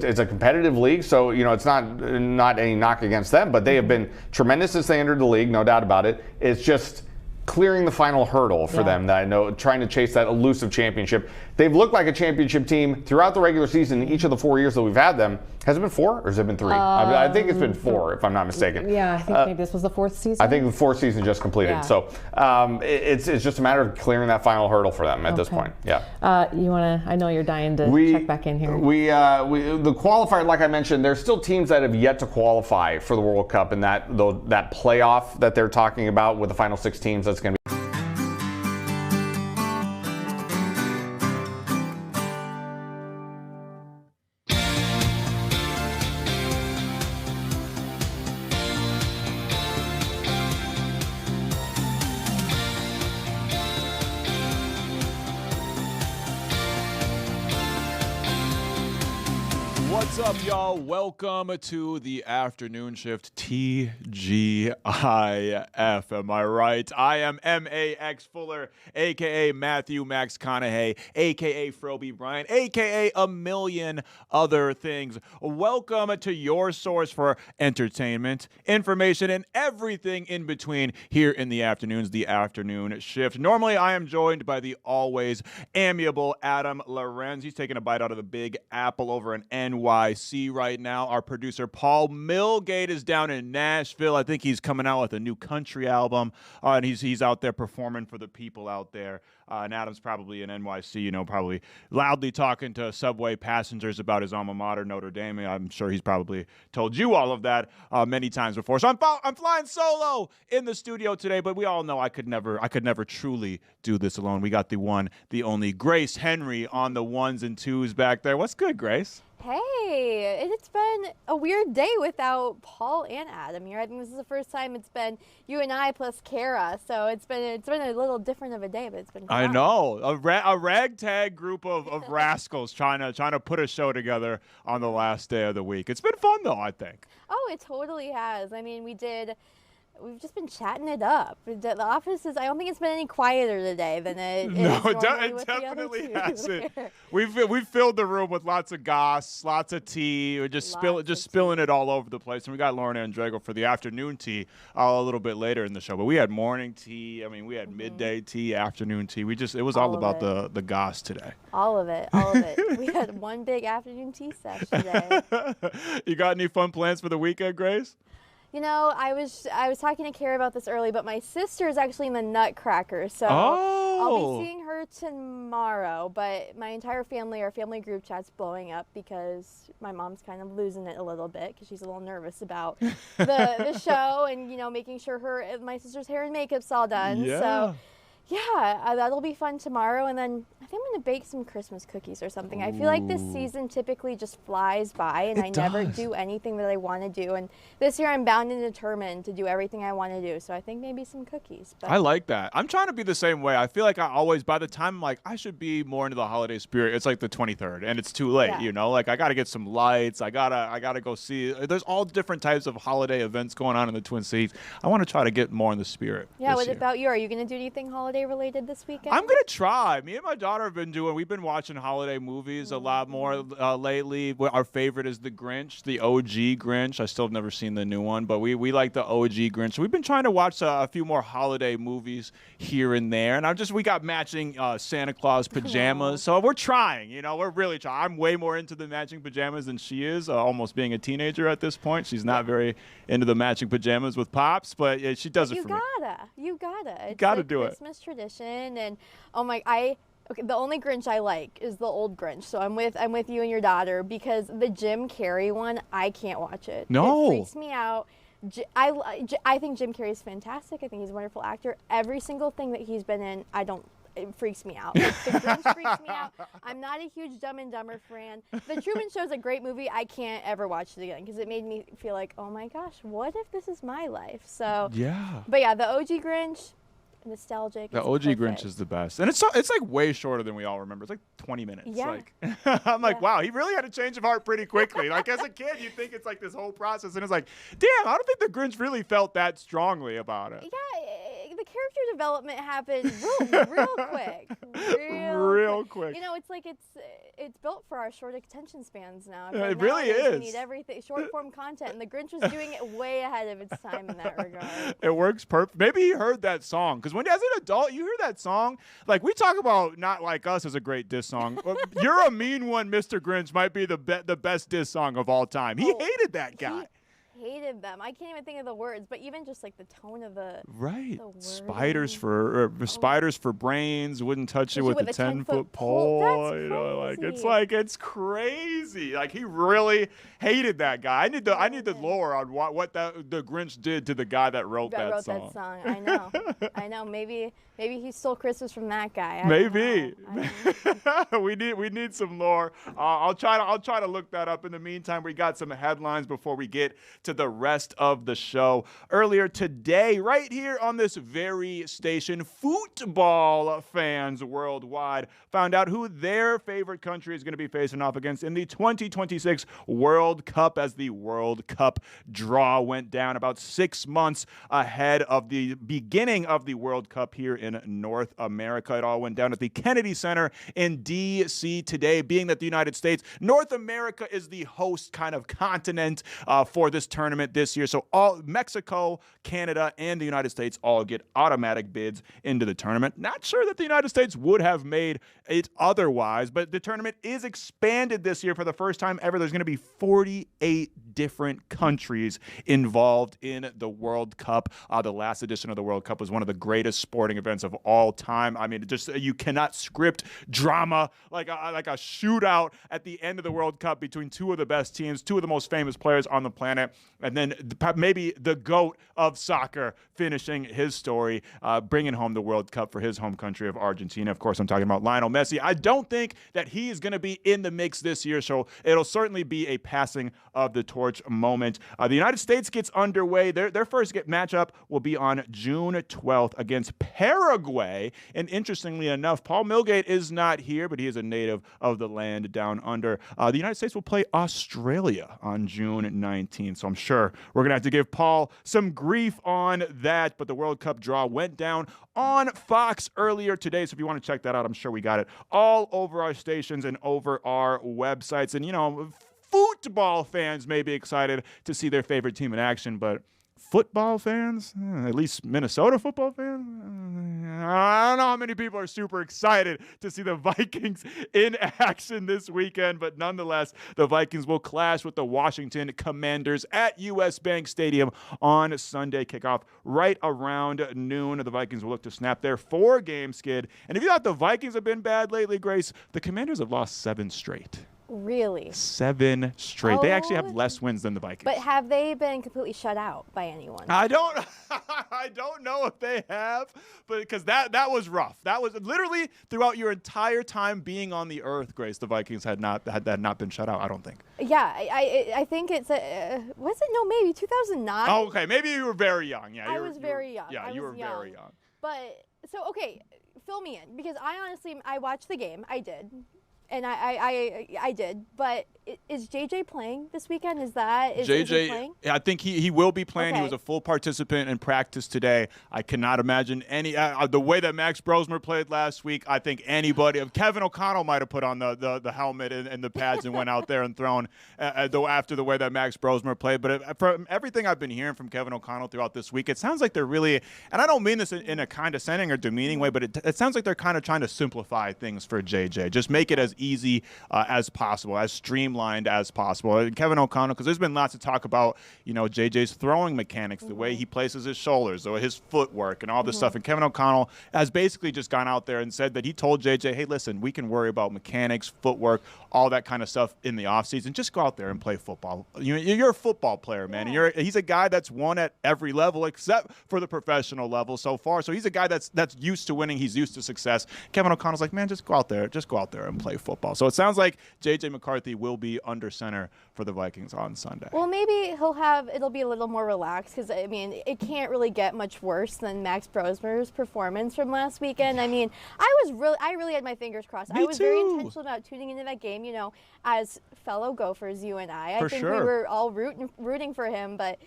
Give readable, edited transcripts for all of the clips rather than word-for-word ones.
it's a competitive league, so it's not any knock against them, but they have been tremendous since they entered the league, no doubt about it. It's just clearing the final hurdle for them that I know, trying to chase that elusive championship. They've looked like a championship team throughout the regular season each of the 4 years that we've had them. Has it been 4 or has it been 3? I think it's been 4 if I'm not mistaken. Yeah, I think maybe this was the 4th season. I think the 4th season just completed. Yeah. So it's just a matter of clearing that final hurdle for them at this point. Yeah. You want to, I know you're dying to check back in here. The qualifier, like I mentioned, there's still teams that have yet to qualify for the World Cup, and that playoff that they're talking about with the final 6 teams, that's going to be. What's up, y'all? Welcome to the afternoon shift, TGIF. Am I right? I am Maxx Fuller, a.k.a. Matthew Max Conaughey, a.k.a. Froby Bryant, a.k.a. a million other things. Welcome to your source for entertainment, information, and everything in between here in the afternoons, the afternoon shift. Normally, I am joined by the always amiable Adam Lorenz. He's taking a bite out of the Big Apple over in NYC right now. Our producer Paul Milgate is down in Nashville. I think he's coming out with a new country album, and he's out there performing for the people out there. And Adam's probably in NYC, probably loudly talking to subway passengers about his alma mater, Notre Dame. I'm sure he's probably told you all of that many times before. So I'm flying solo in the studio today, but we all know I could never truly do this alone. We got the one, the only Grace Henry on the ones and twos back there. What's good, Grace? Hey, it's been a weird day without Paul and Adam here. I think this is the first time it's been you and I plus Kara, so it's been a little different of a day, but it's been fun. I know, a ragtag group of rascals trying to put a show together on the last day of the week. It's been fun though, I think. Oh, it totally has. I mean, we've just been chatting it up. The office I don't think it's been any quieter today than it is normally with definitely the other two. hasn't. We've filled the room with lots of goss, lots of tea. We're just spilling it all over the place. And we got Lauren Andrego for the afternoon tea a little bit later in the show. But we had morning tea. I mean, we had midday tea, afternoon tea. It was all about the goss today. All of it. We had one big afternoon tea sesh today. You got any fun plans for the weekend, Grace? I was talking to Kara about this early, but my sister is actually in the Nutcracker, so I'll be seeing her tomorrow. But my entire family, our family group chat's blowing up because my mom's kind of losing it a little bit because she's a little nervous about the show and making sure my sister's hair and makeup's all done. Yeah. So. Yeah, that'll be fun tomorrow, and then I think I'm going to bake some Christmas cookies or something. I feel like this season typically just flies by, and I never do anything that I want to do, and this year I'm bound and determined to do everything I want to do, so I think maybe some cookies. But. I like that. I'm trying to be the same way. I feel like I always, by the time I'm like, I should be more into the holiday spirit, it's like the 23rd, and it's too late, Like, I got to get some lights. I gotta go see. There's all different types of holiday events going on in the Twin Cities. I want to try to get more in the spirit. Yeah, what about you? Are you going to do anything holiday related this weekend? I'm gonna try. Me and my daughter we've been watching holiday movies a lot more lately. Our favorite is the Grinch, the OG Grinch. I still have never seen the new one, but we like the OG Grinch. So we've been trying to watch a few more holiday movies here and there, and we got matching Santa Claus pajamas. So we're trying, we're really trying. I'm way more into the matching pajamas than she is, almost being a teenager at this point. She's not very into the matching pajamas with Pops, but she does it for me. You gotta. It's gotta do Christmas tradition, and the only Grinch I like is the old Grinch. So I'm with you and your daughter because the Jim Carrey one, I can't watch it. No, it freaks me out. I think Jim Carrey is fantastic. I think he's a wonderful actor. Every single thing that he's been in, it freaks me out. Like, the Grinch freaks me out. I'm not a huge Dumb and Dumber fan. The Truman Show's a great movie. I can't ever watch it again because it made me feel like, oh my gosh, what if this is my life? So yeah. But yeah, the OG Grinch. Nostalgic. The OG Grinch is the best, and it's like way shorter than we all remember. It's like 20 minutes. Yeah. I'm like, wow, he really had a change of heart pretty quickly. Like as a kid, you think it's like this whole process, and it's like, damn, I don't think the Grinch really felt that strongly about it. Yeah, the character development happened real quick. Real quick. You know, it's like it's built for our short attention spans now. I feel Yeah, like it really nowadays is. We need everything, short form content, and the Grinch was doing it way ahead of its time in that regard. It works perfect. Maybe he heard that song because when as an adult you hear that song, like we talk about Not Like Us as a great diss song. You're a Mean One, Mr. Grinch might be the best diss song of all time. He hated that guy. He hated them. I can't even think of the words, but even just like the tone of the Spiders for brains, wouldn't touch it with a 10-foot pole. That's you know, like crazy. it's crazy. Like he really hated that guy. I need the lore on what the Grinch did to the guy that wrote that song. I know. Maybe he stole Christmas from that guy. Maybe. we need some lore. I'll try to look that up. In the meantime, we got some headlines before we get to the rest of the show. Earlier today, right here on this very station, football fans worldwide found out who their favorite country is going to be facing off against in the 2026 World Cup, as the World Cup draw went down about 6 months ahead of the beginning of the World Cup here in North America. It all went down at the Kennedy Center in D.C. today, being that the United States, North America is the host kind of continent for this tournament this year. So all Mexico, Canada, and the United States all get automatic bids into the tournament. Not sure that the United States would have made it otherwise, but the tournament is expanded this year for the first time ever. There's going to be 48 different countries involved in the World Cup. The last edition of the World Cup was one of the greatest sporting events of all time. I mean, just you cannot script drama like a shootout at the end of the World Cup between two of the best teams, two of the most famous players on the planet, and then maybe the GOAT of soccer finishing his story, bringing home the World Cup for his home country of Argentina. Of course, I'm talking about Lionel Messi. I don't think that he is going to be in the mix this year, so it'll certainly be a passing of the torch moment. The United States gets underway. Their first matchup will be on June 12th against Paraguay. And interestingly enough, Paul Milgate is not here, but he is a native of the land down under. The United States will play Australia on June 19th. So I'm sure we're going to have to give Paul some grief on that. But the World Cup draw went down on Fox earlier today. So if you want to check that out, I'm sure we got it all over our stations and over our websites. And, you know, football fans may be excited to see their favorite team in action, but football fans, at least Minnesota football fans, I don't know how many people are super excited to see the Vikings in action this weekend, but nonetheless, the Vikings will clash with the Washington Commanders at US Bank Stadium on Sunday. Kickoff right around noon. The Vikings will look to snap their 4-game skid. And if you thought the Vikings have been bad lately, Grace, the Commanders have lost 7 straight. Really? 7 straight. They actually have less wins than the Vikings. But have they been completely shut out by anyone? I don't know if they have, but because that was rough. That was literally throughout your entire time being on the earth, Grace. The Vikings had not been shut out. I don't think. Yeah, I think it's was it? No, maybe 2009. Oh, okay. Maybe you were very young. Yeah, I was very young. Yeah, you were very young. But so okay, fill me in because I watched the game. I did. And I did, but is JJ playing this weekend? Is he playing? I think he will be playing. Okay. He was a full participant in practice today. I cannot imagine any the way that Max Brosmer played last week. I think anybody, Kevin O'Connell might have put on the helmet and the pads and went out there and thrown after the way that Max Brosmer played. But from everything I've been hearing from Kevin O'Connell throughout this week, it sounds like they're really, and I don't mean this in a condescending or demeaning way, but it sounds like they're kind of trying to simplify things for JJ. Just make it as easy as possible, as streamlined as possible. And Kevin O'Connell, because there's been lots of talk about, you know, JJ's throwing mechanics, the way he places his shoulders, or his footwork, and all this stuff. And Kevin O'Connell has basically just gone out there and said that he told JJ, hey, listen, we can worry about mechanics, footwork, all that kind of stuff in the offseason. Just go out there and play football. You're a football player, man. Yeah. And he's a guy that's won at every level except for the professional level so far. So he's a guy that's used to winning. He's used to success. Kevin O'Connell's like, man, just go out there and play football. So it sounds like J.J. McCarthy will be under center for the Vikings on Sunday. Well, maybe it'll be a little more relaxed because, I mean, it can't really get much worse than Max Brosmer's performance from last weekend. I mean, I really had my fingers crossed. I was very intentional about tuning into that game, you know, as fellow Gophers, you and I. I think we were all rooting for him, but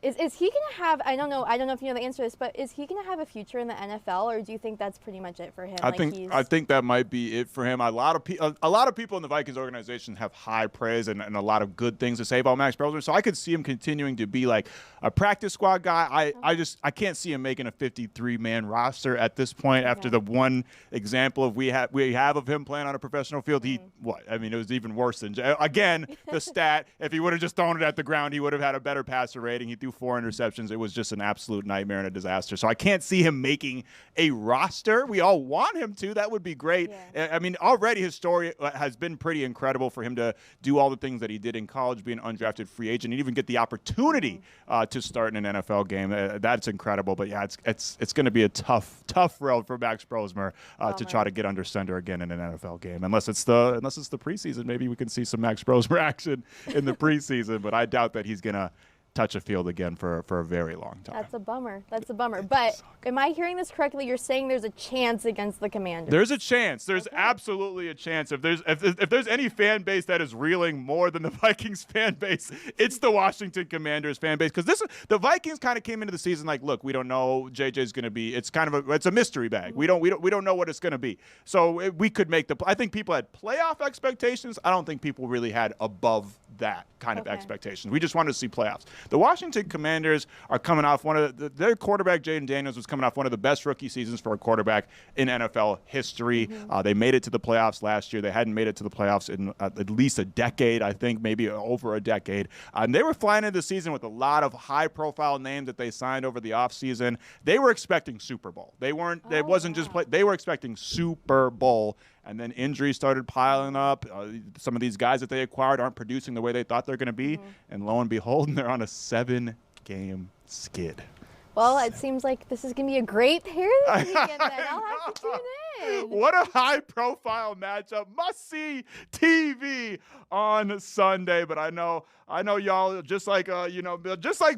Is he going to have, I don't know if you know the answer to this, but is he going to have a future in the NFL, or do you think that's pretty much it for him? I think that might be it for him. A lot of people in the Vikings organization have high praise and a lot of good things to say about Maxx Fuller. So I could see him continuing to be like a practice squad guy. I can't see him making a 53-man roster at this point after the one example of we have of him playing on a professional field. It was even worse than, again, the stat. If he would have just thrown it at the ground, he would have had a better passer rating. He threw 4 interceptions. It was just an absolute nightmare and a disaster. So I can't see him making a roster. We all want him to. That would be great. Yeah. I mean, already his story has been pretty incredible for him to do all the things that he did in college, be an undrafted free agent, and even get the opportunity to start in an NFL game. That's incredible. But yeah, it's going to be a tough road for Maxx Fuller to try to get under center again in an NFL game. Unless it's the preseason, maybe we can see some Maxx Fuller action in the preseason. But I doubt that he's going to touch a field again for a very long time. That's a bummer. But am I hearing this correctly? You're saying there's a chance against the Commanders. There's a chance. There's absolutely a chance. If there's any fan base that is reeling more than the Vikings fan base, it's the Washington Commanders fan base. Because the Vikings kind of came into the season like, look, we don't know JJ's going to be. It's kind of it's a mystery bag. We don't know what it's going to be. So we could make I think people had playoff expectations. I don't think people really had above that kind of expectations. We just wanted to see playoffs. The Washington Commanders are coming off their quarterback, Jaden Daniels, was coming off one of the best rookie seasons for a quarterback in NFL history. They made it to the playoffs last year. They hadn't made it to the playoffs in at least a decade, I think, maybe over a decade. And they were flying into the season with a lot of high-profile names that they signed over the offseason. They were expecting Super Bowl. They weren't. It wasn't just play. They were expecting Super Bowl. And then injuries started piling up. Some of these guys that they acquired aren't producing the way they thought they're going to be. And lo and behold, they're on a 7-game skid. Well, it seems like this is going to be a great pair this weekend, then. I'll have to tune in. What a high-profile matchup. Must-see TV on Sunday. But I know y'all, just like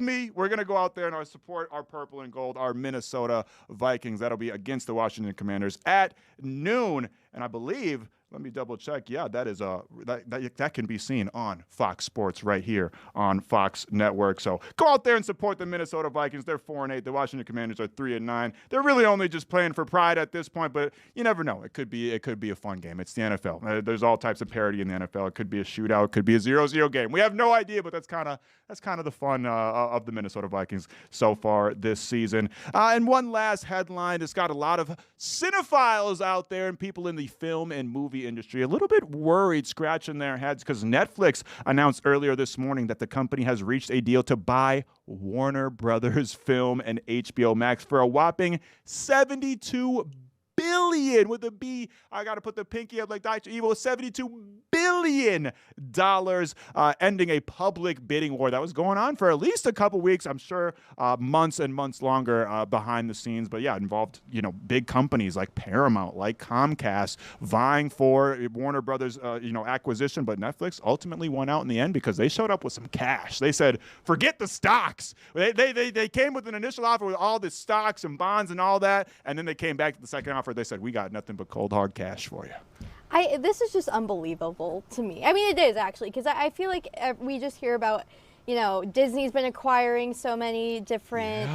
me, we're going to go out there and support our purple and gold, our Minnesota Vikings. That'll be against the Washington Commanders at noon. And I believe, let me double check. Yeah, that is that can be seen on Fox Sports right here on Fox Network. So go out there and support the Minnesota Vikings. They're 4-8. The Washington Commanders are 3-9. They're really only just playing for pride at this point, but you never know. It could be a fun game. It's the NFL. There's all types of parity in the NFL. It could be a shootout. It could be a 0-0 game. We have no idea, but that's kind of the fun of the Minnesota Vikings so far this season. And one last headline that's got a lot of cinephiles out there and people in the film and movie industry a little bit worried, scratching their heads, because Netflix announced earlier this morning that the company has reached a deal to buy Warner Brothers Film and HBO Max for a whopping $72 billion with a B. I got to put the pinky up like Dr. Evil. $72 billion, ending a public bidding war that was going on for at least a couple weeks. I'm sure months and months longer behind the scenes. But yeah, it involved big companies like Paramount, like Comcast, vying for Warner Brothers acquisition. But Netflix ultimately won out in the end because they showed up with some cash. They said, forget the stocks. They came with an initial offer with all the stocks and bonds and all that, and then they came back to the second offer. They said, we got nothing but cold hard cash for you. This is just unbelievable to me. I mean, it is actually, because I feel like we just hear about, Disney's been acquiring so many different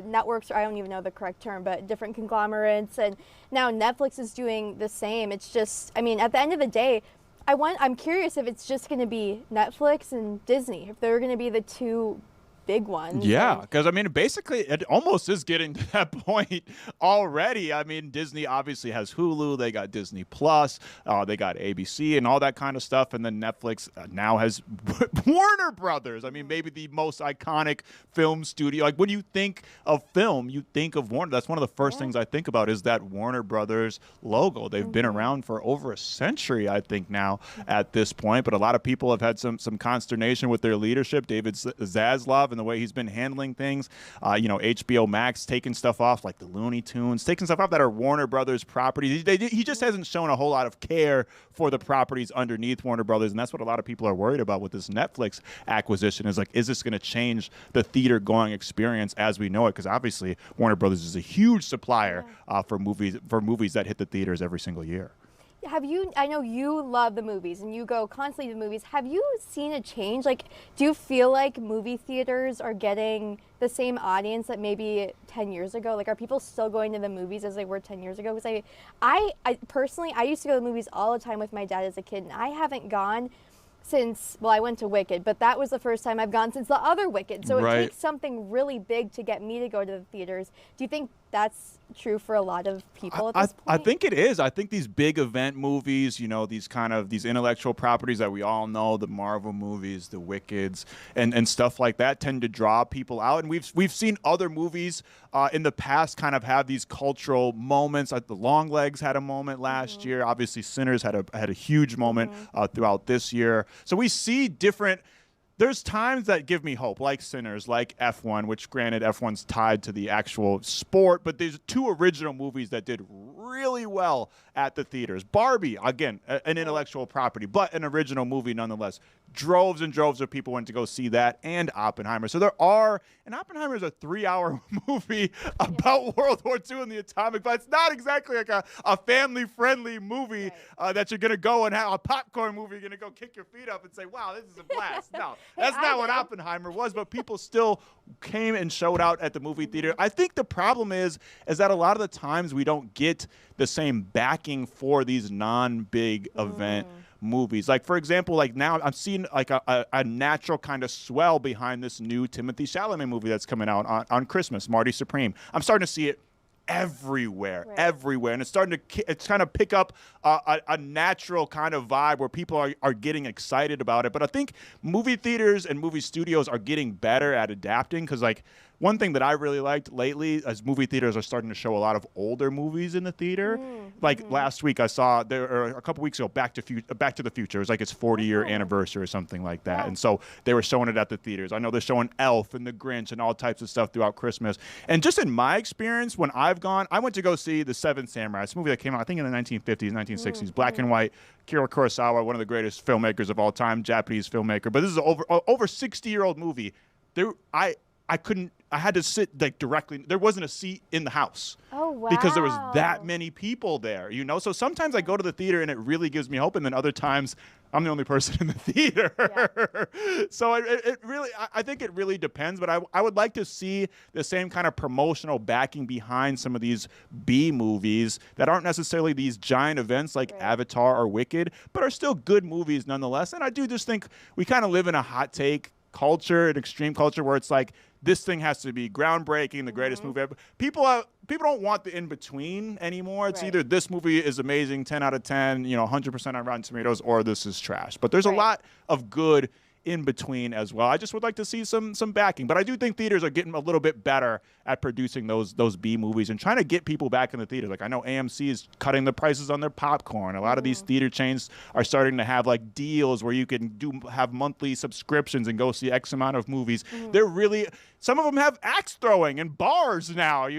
networks, or I don't even know the correct term, but different conglomerates, and now Netflix is doing the same. It's just, I mean, at the end of the day, I'm curious if it's just going to be Netflix and Disney, if they're going to be the two big ones. Yeah, because I mean, basically, it almost is getting to that point already. I mean, Disney obviously has Hulu, they got Disney Plus, they got ABC and all that kind of stuff, and then Netflix now has Warner Brothers. I mean, maybe the most iconic film studio. Like when you think of film, you think of Warner. That's one of the first things I think about is that Warner Brothers logo. They've been around for over a century, I think, now at this point. But a lot of people have had some consternation with their leadership. David Zaslav and the way he's been handling things. HBO Max taking stuff off like the Looney Tunes, taking stuff off that are Warner Brothers properties. He just hasn't shown a whole lot of care for the properties underneath Warner Brothers, and that's what a lot of people are worried about with this Netflix acquisition is like, is this going to change the theater-going experience as we know it? Because obviously Warner Brothers is a huge supplier for movies that hit the theaters every single year. have you, I know you love the movies and you go constantly to the movies. Have you seen a change? Like, do you feel like movie theaters are getting the same audience that maybe 10 years ago? Like, are people still going to the movies as they were 10 years ago? Because I personally, I used to go to the movies all the time with my dad as a kid, and I haven't gone since, well, I went to Wicked, but that was the first time I've gone since the other Wicked. So Right. it takes something really big to get me to go to the theaters. Do you think that's true for a lot of people at this point? I think it is. I think these big event movies, you know, these intellectual properties that we all know, the Marvel movies, the Wickeds, and stuff like that tend to draw people out. And we've seen other movies in the past kind of have these cultural moments. Like the Longlegs had a moment last year. Obviously, Sinners had a huge moment throughout this year. So we see different. There's times that give me hope, like Sinners, like F1, which granted F1's tied to the actual sport, but there's two original movies that did really well at the theaters. Barbie, again, an intellectual property, but an original movie nonetheless. Droves and droves of people went to go see that, and Oppenheimer. So and Oppenheimer is a 3-hour movie about World War II and the atomic bomb. It's not exactly like a family-friendly movie that you're going to go and have a popcorn movie. You're going to go kick your feet up and say, wow, this is a blast. No, that's not what Oppenheimer was, but people still came and showed out at the movie theater. I think the problem is that a lot of the times we don't get the same backing for these non-big event movies. Like, for example, like now I'm seeing like a natural kind of swell behind this new Timothée Chalamet movie that's coming out on Christmas, Marty Supreme. I'm starting to see it everywhere, and it's starting to kind of pick up a natural kind of vibe where people are getting excited about it. But I think movie theaters and movie studios are getting better at adapting, because like one thing that I really liked lately is movie theaters are starting to show a lot of older movies in the theater. Like last week I saw a couple weeks ago, Back to the Future. It was like its 40-year anniversary or something like that. And so they were showing it at the theaters. I know they're showing Elf and The Grinch and all types of stuff throughout Christmas. And just in my experience, when I've gone, I went to go see The Seven Samurai. It's a movie that came out, I think, in the 1950s, 1960s, black and white. Akira Kurosawa, one of the greatest filmmakers of all time, Japanese filmmaker. But this is an over 60-year-old movie. I had to sit like directly. There wasn't a seat in the house. Oh, wow. Because there was that many people there, you know? So sometimes I go to the theater and it really gives me hope. And then other times I'm the only person in the theater. Yeah. So I think it really depends. But I would like to see the same kind of promotional backing behind some of these B movies that aren't necessarily these giant events like Avatar or Wicked, but are still good movies nonetheless. And I do just think we kind of live in a hot take culture, an extreme culture, where it's like, this thing has to be groundbreaking, the greatest movie ever. People don't want the in-between anymore. It's either this movie is amazing, 10 out of 10, 100% on Rotten Tomatoes, or this is trash. But there's a lot of good in between as well. I just would like to see some backing. But I do think theaters are getting a little bit better at producing those B movies and trying to get people back in the theaters. Like I know AMC is cutting the prices on their popcorn. A lot of these theater chains are starting to have like deals where you can have monthly subscriptions and go see X amount of movies. They're really, some of them have axe throwing and bars now,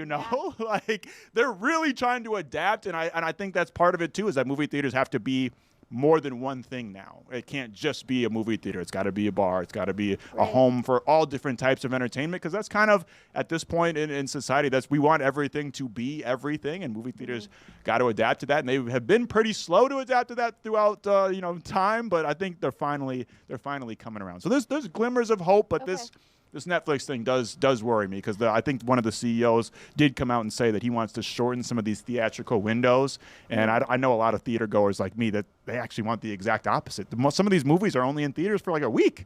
like they're really trying to adapt. And I think that's part of it too, is that movie theaters have to be more than one thing now. It can't just be a movie theater. It's got to be a bar. It's got to be a home for all different types of entertainment, because that's kind of, at this point in society, we want everything to be everything, and movie theaters got to adapt to that, and they have been pretty slow to adapt to that throughout time, but I think they're finally coming around. So there's glimmers of hope, but this Netflix thing does worry me, because I think one of the CEOs did come out and say that he wants to shorten some of these theatrical windows. And I know a lot of theater goers like me that they actually want the exact opposite. Some of these movies are only in theaters for like a week,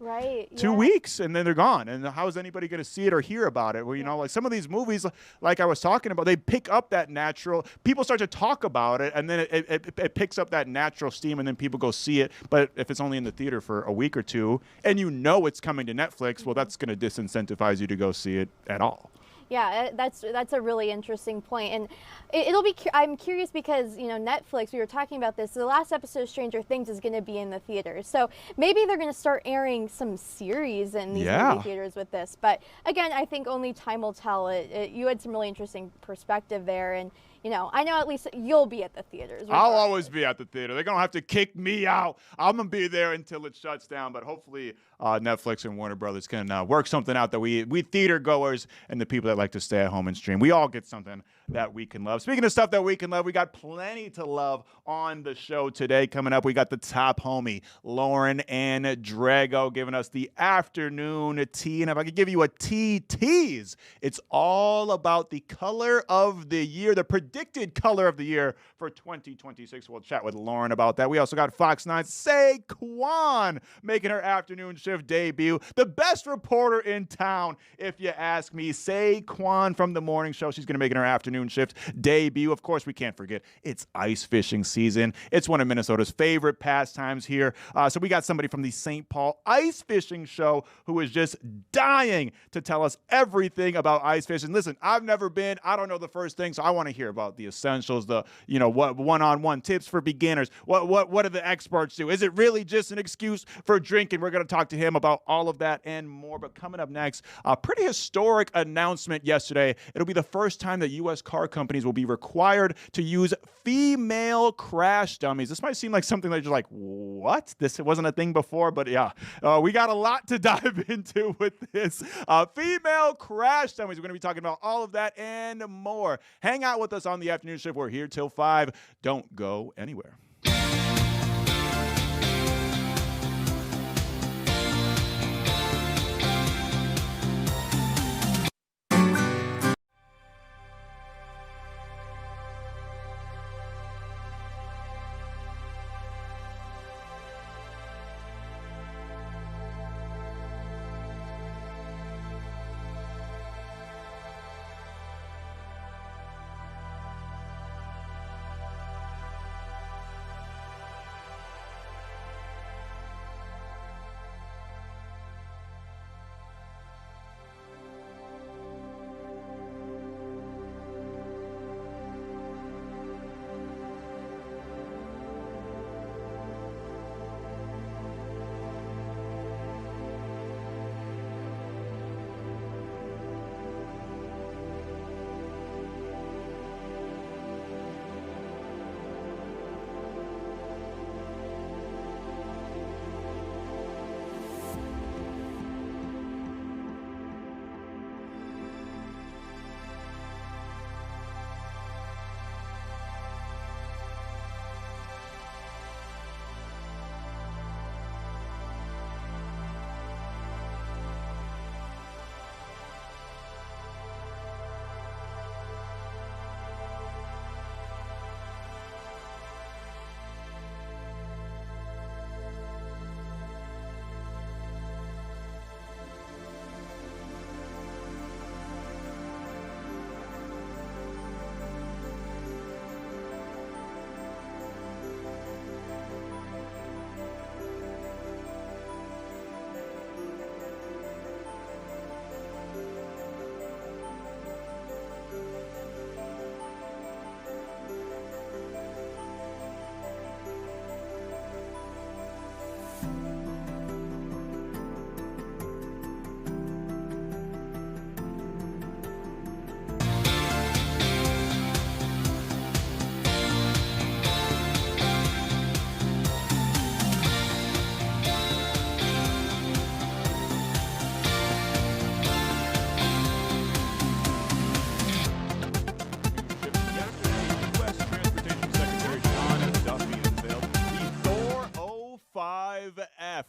2 weeks, and then they're gone. And how is anybody going to see it or hear about it? Well, like some of these movies, like I was talking about, they pick up that natural, people start to talk about it, and then it picks up that natural steam, and then people go see it. But if it's only in the theater for a week or two, and it's coming to Netflix, well, that's going to disincentivize you to go see it at all. Yeah, that's a really interesting point, and it'll be. I'm curious because Netflix. We were talking about this. The last episode of Stranger Things is going to be in the theaters, so maybe they're going to start airing some series in these movie theaters with this. But again, I think only time will tell. You had some really interesting perspective there, and I know at least you'll be at the theaters. I'll always be at the theater. They're going to have to kick me out. I'm going to be there until it shuts down. But hopefully Netflix and Warner Brothers can work something out that we theater goers and the people that like to stay at home and stream, we all get something that we can love. Speaking of stuff that we can love, we got plenty to love on the show today. Coming up, we got the top homie, Lauren Andrego, giving us the afternoon tea. And if I could give you a tea tease, it's all about the color of the year, the predicted color of the year for 2026. We'll chat with Lauren about that. We also got Fox 9's Se Kwon making her afternoon shift debut. The best reporter in town, if you ask me. Se Kwon from the morning show. She's going to make her afternoon shift debut. Of course, we can't forget it's ice fishing season. It's one of Minnesota's favorite pastimes here. So we got somebody from the St. Paul Ice Fishing Show who is just dying to tell us everything about ice fishing. Listen, I've never been. I don't know the first thing, so I want to hear about the essentials, what one-on-one tips for beginners. What do the experts do? Is it really just an excuse for drinking? We're going to talk to him about all of that and more. But coming up next, a pretty historic announcement yesterday. It'll be the first time that U.S. car companies will be required to use female crash dummies. This might seem like something that you're like, what? This wasn't a thing before, but yeah, we got a lot to dive into with this. Female crash dummies. We're going to be talking about all of that and more. Hang out with us on the afternoon shift. We're here till 5. Don't go anywhere.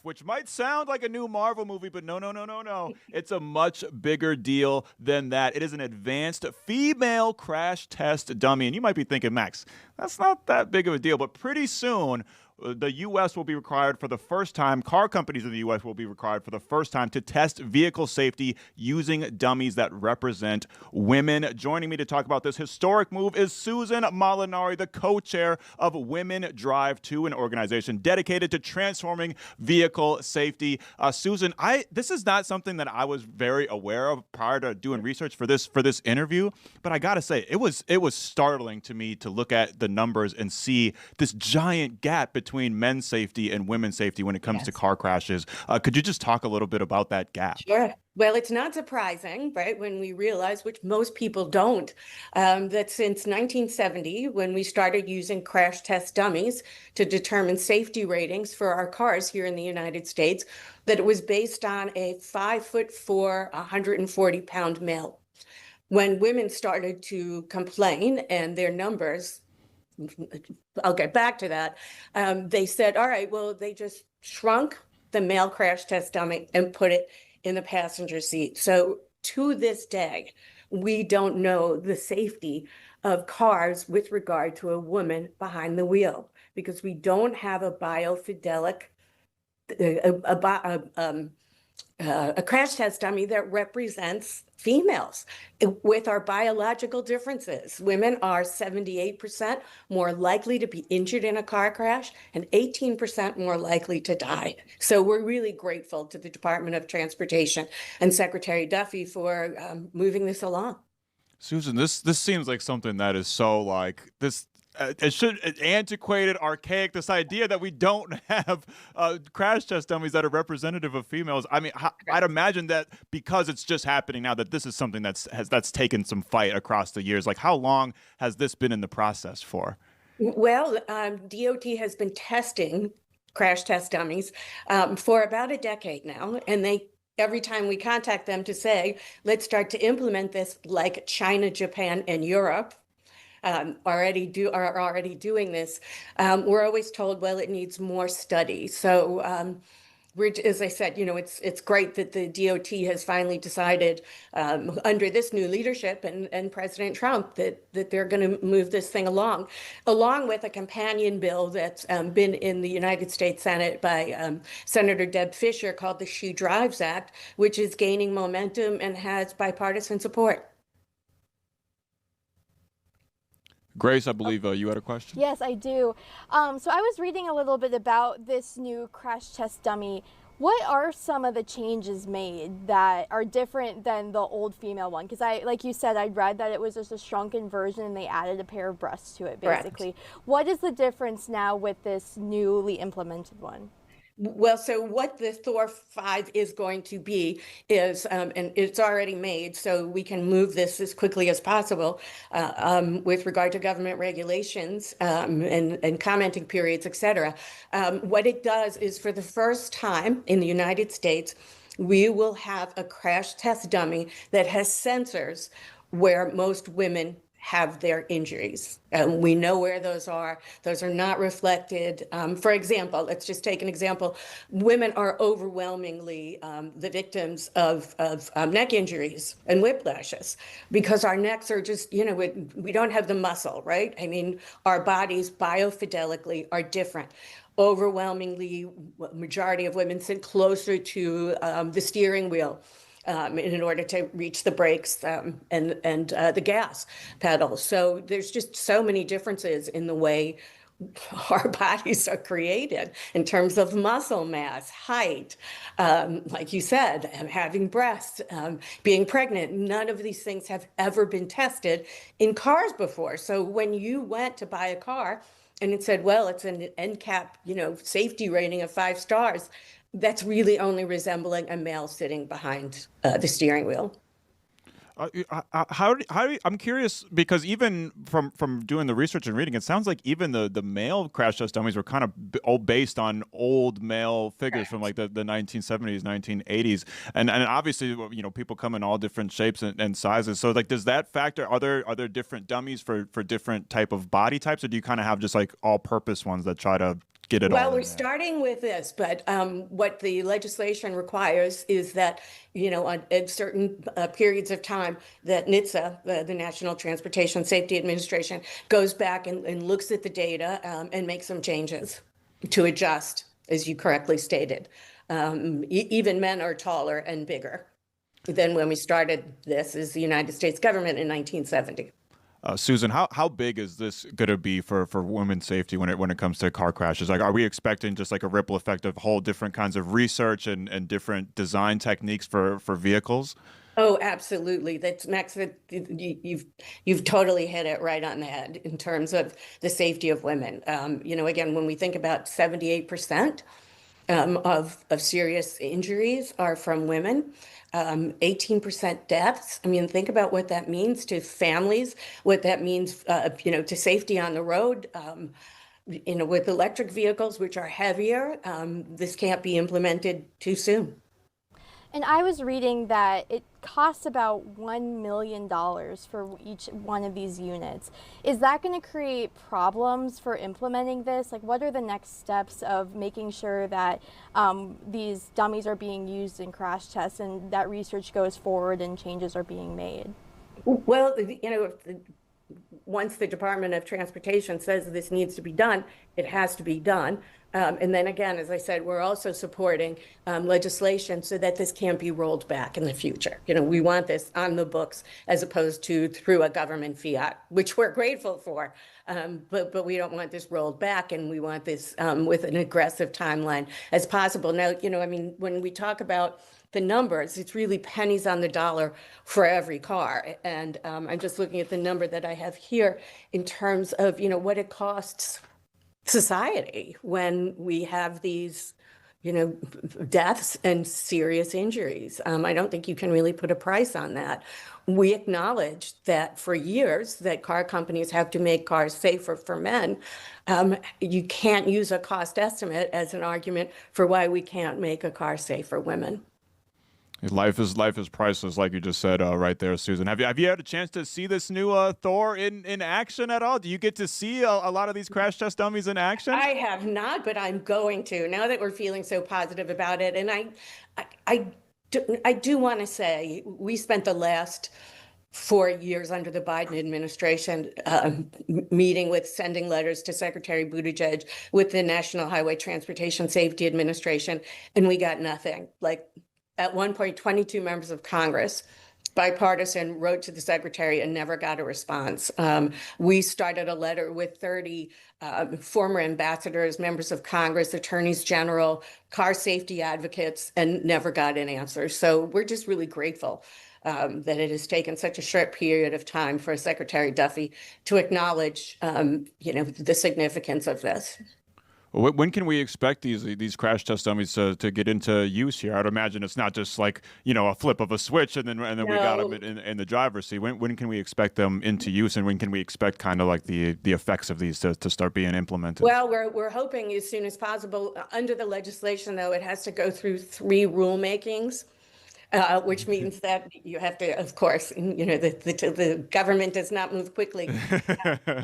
Which might sound like a new Marvel movie, but no. It's a much bigger deal than that. It is an advanced female crash test dummy. And you might be thinking, Max, that's not that big of a deal. But pretty soon, the U.S. will be required for the first time, car companies in the U.S. will be required for the first time to test vehicle safety using dummies that represent women. Joining me to talk about this historic move is Susan Molinari, the co-chair of Women Drive 2, an organization dedicated to transforming vehicle safety. Susan, this is not something that I was very aware of prior to doing research for this interview, but I gotta say, it was startling to me to look at the numbers and see this giant gap between between men's safety and women's safety when it comes to car crashes. Could you just talk a little bit about that gap? Sure. Well, it's not surprising, right, when we realize, which most people don't, that since 1970, when we started using crash test dummies to determine safety ratings for our cars here in the United States, that it was based on a 5'4", 140-pound male. When women started to complain and their numbers, I'll get back to that, they said, all right, well, they just shrunk the male crash test dummy and put it in the passenger seat. So to this day, we don't know the safety of cars with regard to a woman behind the wheel because we don't have a biofidelic, a crash test dummy that represents females with our biological differences. Women are 78% more likely to be injured in a car crash and 18% more likely to die. So we're really grateful to the Department of Transportation and Secretary Duffy for moving this along. Susan, this seems like something that is so like this. It's antiquated, archaic. This idea that we don't have crash test dummies that are representative of females. I mean, I'd imagine that because it's just happening now, that this is something that's taken some fight across the years. Like, how long has this been in the process for? Well, DOT has been testing crash test dummies for about a decade now, and every time we contact them to say, let's start to implement this, like China, Japan, and Europe. Are already doing this. We're always told, well, it needs more study. So as I said, it's great that the DOT has finally decided under this new leadership and President Trump that they're going to move this thing along with a companion bill that's been in the United States Senate by Senator Deb Fischer called the She Drives Act, which is gaining momentum and has bipartisan support. Grace, I believe you had a question? Yes, I do. So I was reading a little bit about this new crash test dummy. What are some of the changes made that are different than the old female one? Because like you said, I read that it was just a shrunken version and they added a pair of breasts to it, basically. Correct. What is the difference now with this newly implemented one? Well, so what the Thor 5 is going to be is, and it's already made, so we can move this as quickly as possible with regard to government regulations and commenting periods, et cetera. What it does is for the first time in the United States, we will have a crash test dummy that has sensors where most women have their injuries. We know where those are. Those are not reflected. For example, let's just take an example. Women are overwhelmingly the victims of neck injuries and whiplashes because our necks are just, we don't have the muscle, right? I mean, our bodies biofidelically are different. Overwhelmingly, majority of women sit closer to the steering wheel in order to reach the brakes and the gas pedal. So there's just so many differences in the way our bodies are created in terms of muscle mass, height, like you said, having breasts, being pregnant. None of these things have ever been tested in cars before. So when you went to buy a car and it said, well, it's an NCAP, safety rating of 5 stars, that's really only resembling a male sitting behind the steering wheel. I'm curious because even from doing the research and reading, it sounds like even the male crash test dummies were kind of all based on old male figures from like the 1970s, 1980s, and obviously people come in all different shapes and sizes. So like, does that factor? Are there different dummies for different type of body types, or do you kind of have just like all-purpose ones that try to get it all? Well, we're starting with this, but what the legislation requires is that, at certain periods of time that NHTSA, the National Transportation Safety Administration, goes back and looks at the data and makes some changes to adjust, as you correctly stated. Even men are taller and bigger than when we started this as the United States government in 1970. Susan, how big is this going to be for women's safety when it comes to car crashes? Like, are we expecting just like a ripple effect of whole different kinds of research and different design techniques for vehicles? Oh, absolutely. That's Max. You've totally hit it right on the head in terms of the safety of women. Again, when we think about 78% of serious injuries are from women, 18% deaths. I mean, think about what that means to families, what that means, to safety on the road. With electric vehicles, which are heavier, this can't be implemented too soon. And I was reading that it costs about $1 million for each one of these units. Is that going to create problems for implementing this? Like, what are the next steps of making sure that these dummies are being used in crash tests and that research goes forward and changes are being made? Well, once the Department of Transportation says this needs to be done, it has to be done. And then again, as I said, we're also supporting legislation so that this can't be rolled back in the future. We want this on the books as opposed to through a government fiat, which we're grateful for. But we don't want this rolled back, and we want this with an aggressive timeline as possible. Now, when we talk about the numbers, it's really pennies on the dollar for every car. And I'm just looking at the number that I have here in terms of, what it costs society when we have these, deaths and serious injuries. I don't think you can really put a price on that. We acknowledge that for years that car companies have to make cars safer for men. You can't use a cost estimate as an argument for why we can't make a car safe for women. Life is priceless, like you just said right there, Susan. Have you had a chance to see this new Thor in action at all? Do you get to see a lot of these crash test dummies in action? I have not, but I'm going to now that we're feeling so positive about it. And I do want to say we spent the last 4 years under the Biden administration sending letters to Secretary Buttigieg with the National Highway Transportation Safety Administration, and we got nothing. At one point, 22 members of Congress, bipartisan, wrote to the secretary and never got a response. We started a letter with 30 former ambassadors, members of Congress, attorneys general, car safety advocates, and never got an answer. So we're just really grateful that it has taken such a short period of time for Secretary Duffy to acknowledge, the significance of this. When can we expect these crash test dummies to get into use here? I'd imagine it's not just like, a flip of a switch and then we got them in the driver's seat. When can we expect them into use, and when can we expect kind of like the effects of these to start being implemented? Well, we're hoping as soon as possible. Under the legislation, though, it has to go through 3 rulemakings. Which means that you have to, of course, the government does not move quickly, but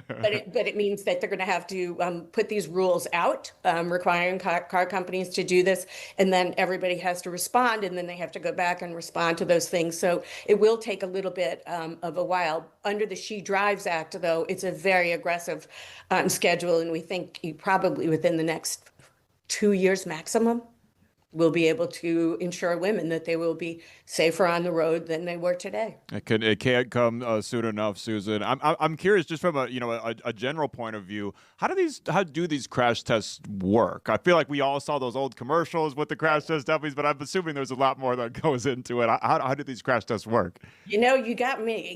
it means that they're going to have to put these rules out, requiring car companies to do this, and then everybody has to respond, and then they have to go back and respond to those things. So it will take a little bit of a while. Under the She Drives Act, though, it's a very aggressive schedule, and we think probably within the next 2 years maximum, we'll be able to ensure women that they will be safer on the road than they were today. It can't come soon enough, Susan. I'm curious, just from a general point of view, how do these crash tests work? I feel like we all saw those old commercials with the crash test dummies, but I'm assuming there's a lot more that goes into it. How do these crash tests work? You got me.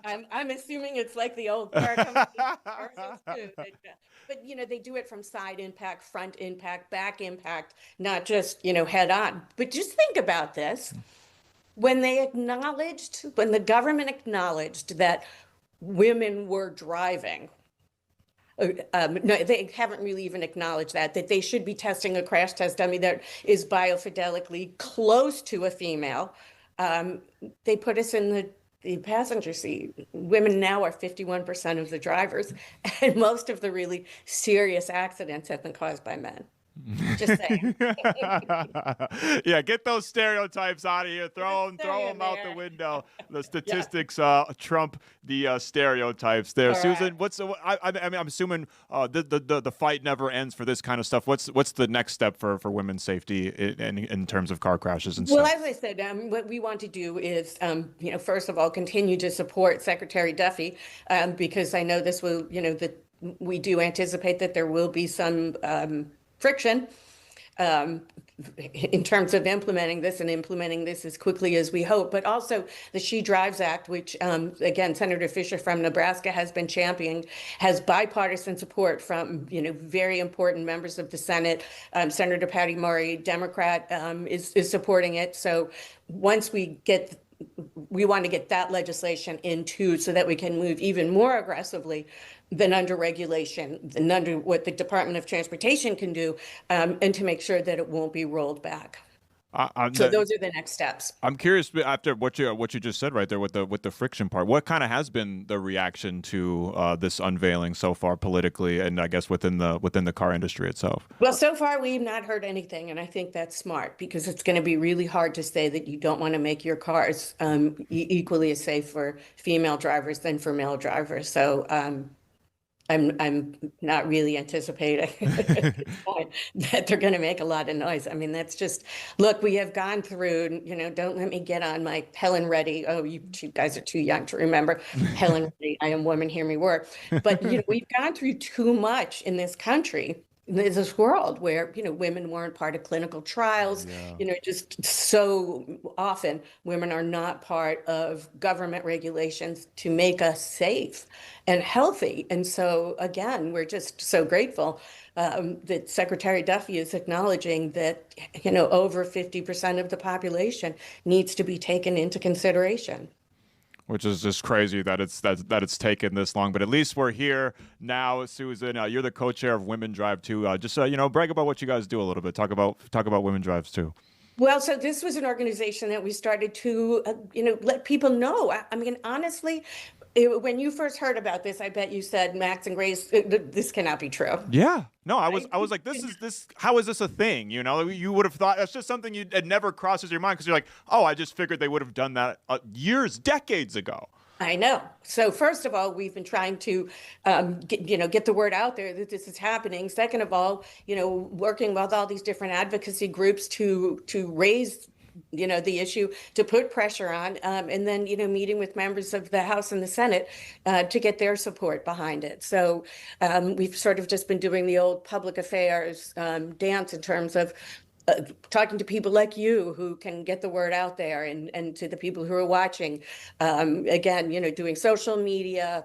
I'm assuming it's like the old car commercials too. But they do it from side impact, front impact, back impact, not just head on. But just think about this: when the government acknowledged that women were driving. No, they haven't really even acknowledged that they should be testing a crash test dummy that is biofidelically close to a female. They put us in the passenger seat. Women now are 51% of the drivers, and most of the really serious accidents have been caused by men. Just saying. Yeah, get those stereotypes out of here. Throw them out the window. The statistics trump the stereotypes there. Correct. Susan, I'm assuming the fight never ends for this kind of stuff. What's the next step for women's safety in terms of car crashes and stuff? Well, as I said, what we want to do is, first of all, continue to support Secretary Duffy, because I know this will, that we do anticipate that there will be some friction. in terms of implementing this and implementing this as quickly as we hope, but also the She Drives Act, which again, Senator Fisher from Nebraska has been championing, has bipartisan support from very important members of the Senate. Senator Patty Murray, Democrat, is supporting it. So once we want to get that legislation in too, so that we can move even more aggressively than under regulation, than under what the Department of Transportation can do, and to make sure that it won't be rolled back. So those are the next steps. I'm curious, after what you just said right there with the friction part, what kind of has been the reaction to this unveiling so far politically, and I guess within the car industry itself? Well, so far we've not heard anything, and I think that's smart, because it's going to be really hard to say that you don't want to make your cars equally as safe for female drivers than for male drivers. So I'm not really anticipating that they're going to make a lot of noise. I mean, that's just, look, we have gone through, don't let me get on my Helen Reddy. Oh, you two guys are too young to remember Helen Reddy, I Am Woman, Hear Me Roar. But, we've gone through too much in this country, in this world where, women weren't part of clinical trials, just so often women are not part of government regulations to make us safe and healthy. And so, again, we're just so grateful that Secretary Duffy is acknowledging that, over 50% of the population needs to be taken into consideration. Which is just crazy that it's taken this long, but at least we're here now. Susan, you're the co-chair of Women Drive 2. Just brag about what you guys do a little bit. Talk about Women Drives 2. Well, so this was an organization that we started to, let people know. I mean, honestly, when you first heard about this, I bet you said, Max and Grace, this cannot be true. Yeah. No, I was like, how is this a thing? You would have thought that's just something it never crosses your mind, because you're like, oh, I just figured they would have done that decades ago. I know. So first of all, we've been trying to get the word out there that this is happening. Second of all, working with all these different advocacy groups to raise the issue, to put pressure on, and then, meeting with members of the House and the Senate to get their support behind it. So we've sort of just been doing the old public affairs dance in terms of talking to people like you who can get the word out there, and to the people who are watching, again, doing social media,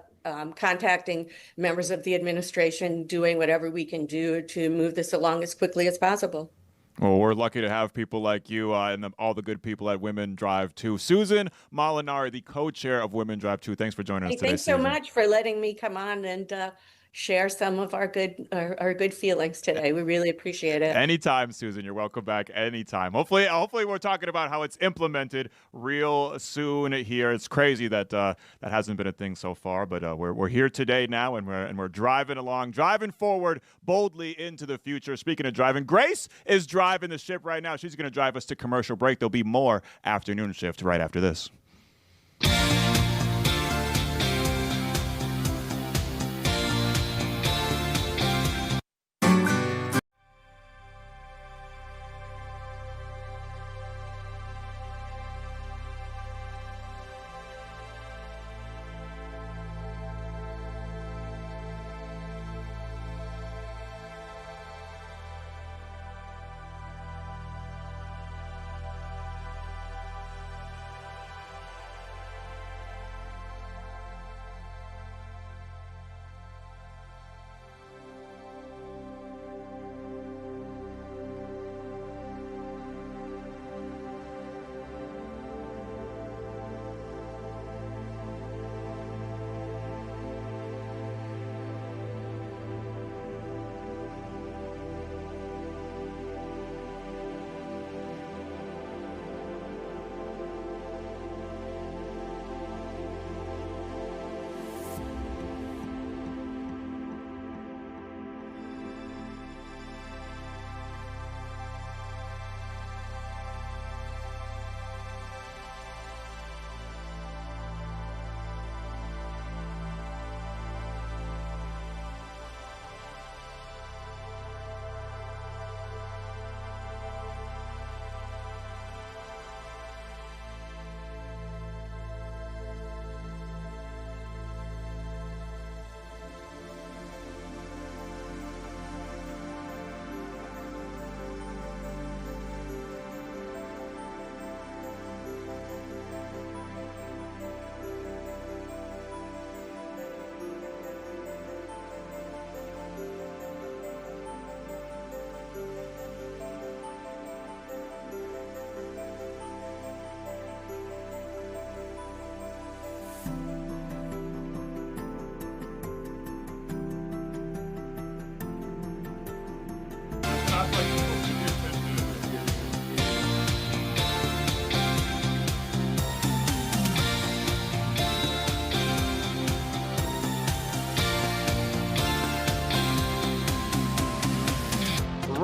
contacting members of the administration, doing whatever we can do to move this along as quickly as possible. Well, we're lucky to have people like you and all the good people at Women Drive 2. Susan Molinari, the co-chair of Women Drive 2. Thanks for joining us today. Thanks so much for letting me come on and share some of our good feelings today. We really appreciate it. Anytime, Susan. You're welcome back anytime. Hopefully we're talking about how it's implemented real soon here. It's crazy that that hasn't been a thing so far, but we're here today now, and we're driving along, driving forward boldly into the future. Speaking of driving, Grace is driving the ship right now. She's going to drive us to commercial break. There'll be more afternoon shift right after this.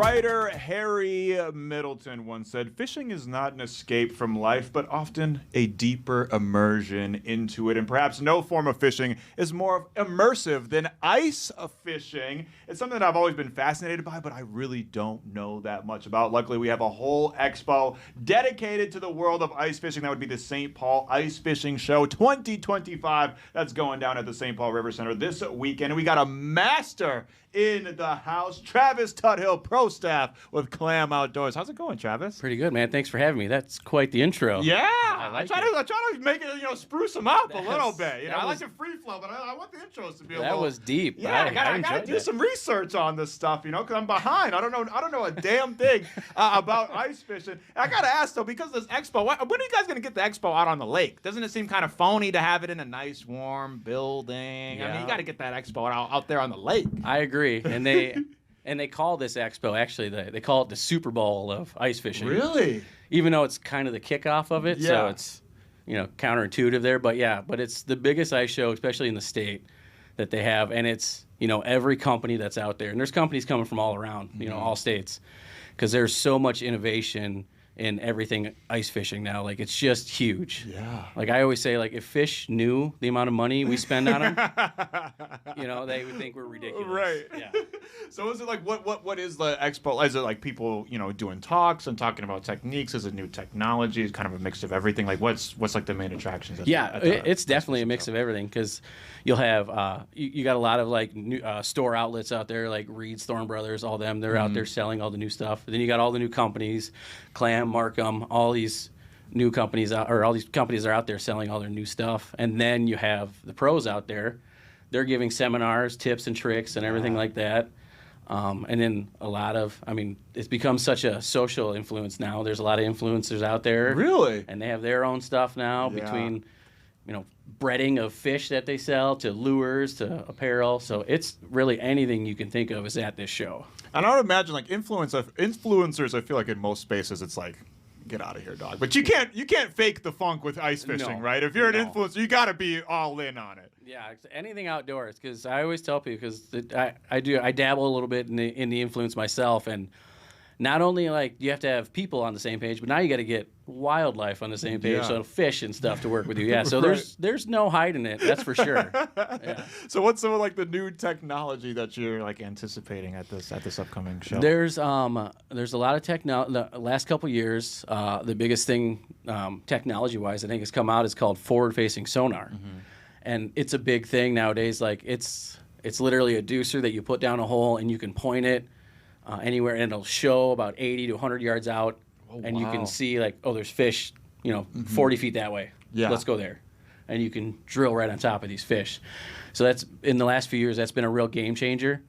Writer Harry Middleton once said, "Fishing is not an escape from life, but often a deeper immersion into it." And perhaps no form of fishing is more immersive than ice fishing. It's something that I've always been fascinated by, but I really don't know that much about. Luckily, we have a whole expo dedicated to the world of ice fishing. That would be the St. Paul Ice Fishing Show 2025. That's going down at the St. Paul River Center this weekend. And we got a master in the house, Travis Tuthill, pro staff with Clam Outdoors. How's it going, Travis? Pretty good, man. Thanks for having me. That's quite the intro. Yeah, I try to make it, spruce them up a little bit. I like the free flow, but I want the intros to be a little. That was deep. Yeah, I gotta do some research on this stuff, because I'm behind. I don't know a damn thing about ice fishing. And I gotta ask though, because this expo, when are you guys gonna get the expo out on the lake? Doesn't it seem kind of phony to have it in a nice warm building? Yeah. I mean, you got to get that expo out there on the lake. I agree, and they call this expo actually they call it the Super Bowl of ice fishing. Really? Even though it's kind of the kickoff of it, so it's counterintuitive there. But it's the biggest ice show, especially in the state, that they have, and it's every company that's out there, and there's companies coming from all around, all states, because there's so much innovation in everything ice fishing now. Like, it's just huge. Yeah. Like I always say, like, if fish knew the amount of money we spend on them, they would think we're ridiculous. Right. Yeah. So is it like what is the expo? Is it like people doing talks and talking about techniques? Is it new technology? Is kind of a mix of everything? Like what's like the main attractions? It's definitely a mix of everything, because you'll have you got a lot of like new store outlets out there, like Reed's, Thorne Brothers, all them. They're out there selling all the new stuff. And then you got all the new companies, Clam, Markham, all these new companies all these companies are out there selling all their new stuff. And then you have the pros out there. They're giving seminars, tips and tricks and everything like that. And then it's become such a social influence now. There's a lot of influencers out there. Really? And they have their own stuff now, between, breading of fish that they sell to lures to apparel. So it's really anything you can think of is at this show. And I would imagine like influencers, I feel like in most spaces it's like, get out of here, dog. But you can't fake the funk with ice fishing, right? If you're an influencer, you got to be all in on it. Yeah, anything outdoors, because I always tell people, because I dabble a little bit in the influence myself, and not only like you have to have people on the same page, but now you got to get wildlife on the same page, so fish and stuff to work with you. Yeah, so there's no hiding it, that's for sure. Yeah. So what's some of like the new technology that you're like anticipating at this upcoming show? There's a lot of technology. The last couple years, the biggest thing technology-wise I think has come out is called forward-facing sonar, and it's a big thing nowadays. Like it's literally a deucer that you put down a hole and you can point it anywhere, and it'll show about 80 to 100 yards out, and you can see like, oh, there's fish, 40 feet that way. Yeah. Let's go there. And you can drill right on top of these fish. So that's, in the last few years, that's been a real game changer.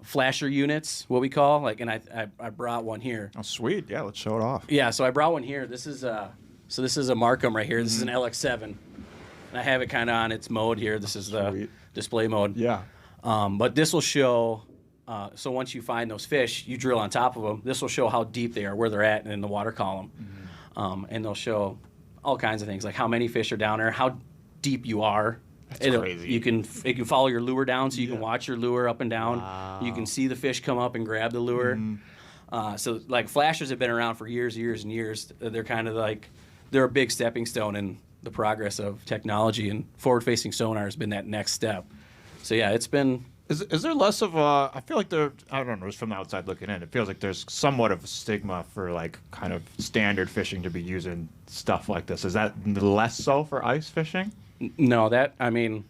Flasher units, what we call, like, and I brought one here. Oh, sweet. Yeah, let's show it off. Yeah, so I brought one here. This is a Markham right here. This is an LX7. And I have it kind of on its mode here. This is the display mode. Yeah. But this will show, so once you find those fish, you drill on top of them. This will show how deep they are, where they're at in the water column. And they'll show all kinds of things, like how many fish are down there, how deep you are. That's crazy. It can follow your lure down, so you can watch your lure up and down. Wow. You can see the fish come up and grab the lure. So like flashers have been around for years and years. They're kind of like, they're a big stepping stone in the progress of technology, and forward-facing sonar has been that next step. So yeah, it's been... Is there less of a, I feel like I don't know, just from the outside looking in, it feels like there's somewhat of a stigma for like kind of standard fishing to be using stuff like this. Is that less so for ice fishing? No,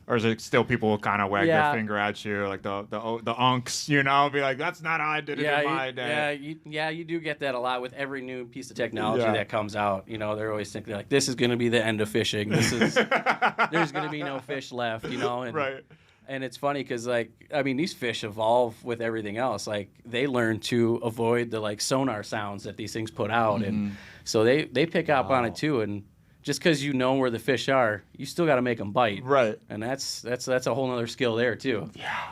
or is it still people will kind of wag their finger at you, like the unks, be like, that's not how I did it in my day. You do get that a lot with every new piece of technology that comes out. They're always thinking like, this is going to be the end of fishing. There's going to be no fish left, and, right. And it's funny because, these fish evolve with everything else. Like, they learn to avoid the, sonar sounds that these things put out. And so they pick up on it, too. And just because you know where the fish are, you still got to make them bite. Right. And that's a whole other skill there too.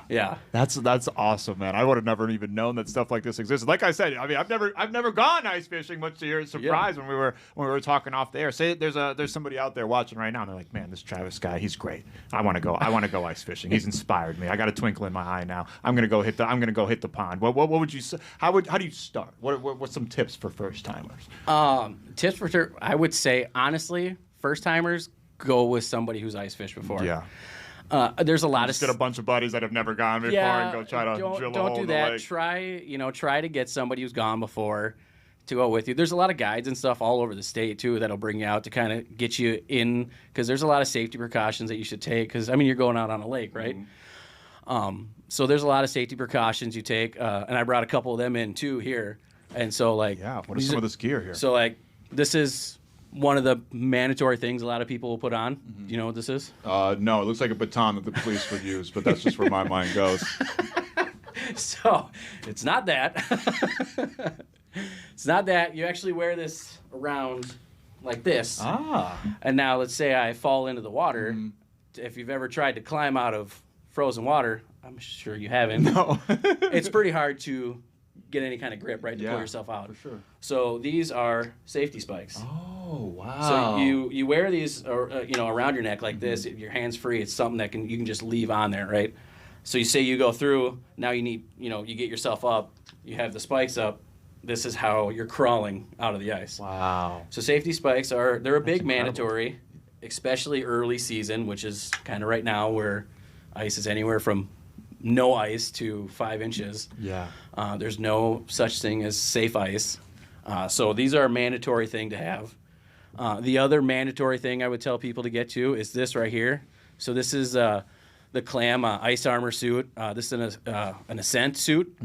Yeah. That's awesome, man. I would have never even known that stuff like this existed. Like I said, I mean, I've never gone ice fishing, much to your surprise when we were talking off the air. Say there's somebody out there watching right now, and they're like, man, this Travis guy, he's great. I want to go ice fishing. He's inspired me. I got a twinkle in my eye now. I'm gonna go hit the pond. What would you say? How do you start? What's some tips for first timers? Tips for sure. I would say honestly, first timers go with somebody who's ice fished before. Yeah. There's a lot Just get a bunch of buddies that have never gone before and go try to drill a hole Don't do in the that. lake. Try to get somebody who's gone before to go with you. There's a lot of guides and stuff all over the state too that'll bring you out to kind of get you in, because there's a lot of safety precautions that you should take, because I mean you're going out on a lake, right? So there's a lot of safety precautions you take, and I brought a couple of them in too here. And so what is some of this gear here? So this is one of the mandatory things a lot of people will put on. Do you know what this is? No, it looks like a baton that the police would use, but that's just where my mind goes. So it's not that. It's not that. You actually wear this around like this. And now let's say I fall into the water. If you've ever tried to climb out of frozen water, I'm sure you haven't. No. It's pretty hard to get any kind of grip, right, to pull yourself out. For sure. So these are safety spikes. Oh, wow. So you wear these around your neck like this. Your hands free. It's something that you can just leave on there, right? So you say you go through. Now you need you get yourself up. You have the spikes up. This is how you're crawling out of the ice. Wow. So safety spikes they're a big mandatory, especially early season, which is kind of right now where ice is anywhere from no ice to 5 inches. Yeah. There's no such thing as safe ice. So these are a mandatory thing to have. The other mandatory thing I would tell people to get to is this right here. So this is the Clam ice armor suit. This is an Ascent suit.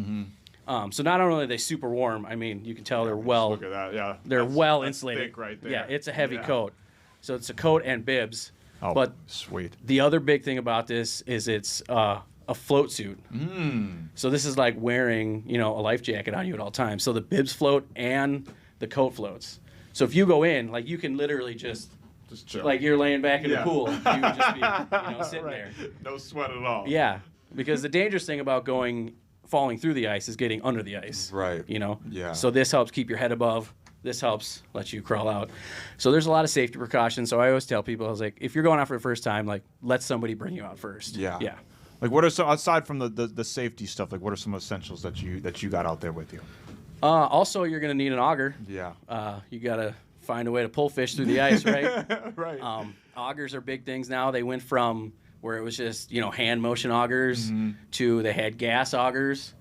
So not only are they super warm, I mean, you can tell they're Look at that, yeah. they're well insulated. Thick right there. Yeah, it's a heavy coat. So it's a coat and bibs. Oh, but sweet. the other big thing about this is it's a float suit. So this is like wearing, a life jacket on you at all times. So the bibs float and the coat floats. So if you go in, you can literally just chill. Like you're laying back in the pool. You would just be, sitting there. No sweat at all. Yeah, because the dangerous thing about falling through the ice is getting under the ice. Right. Yeah. So this helps keep your head above. This helps let you crawl out. So there's a lot of safety precautions. So I always tell people, I was like, if you're going out for the first time, let somebody bring you out first. Yeah. Yeah. What are some, aside from the safety stuff, what are some essentials that you got out there with you? Also, you're going to need an auger. Yeah. You got to find a way to pull fish through the ice, right? Right. Augers are big things now. They went from where it was just, hand motion augers to they had gas augers,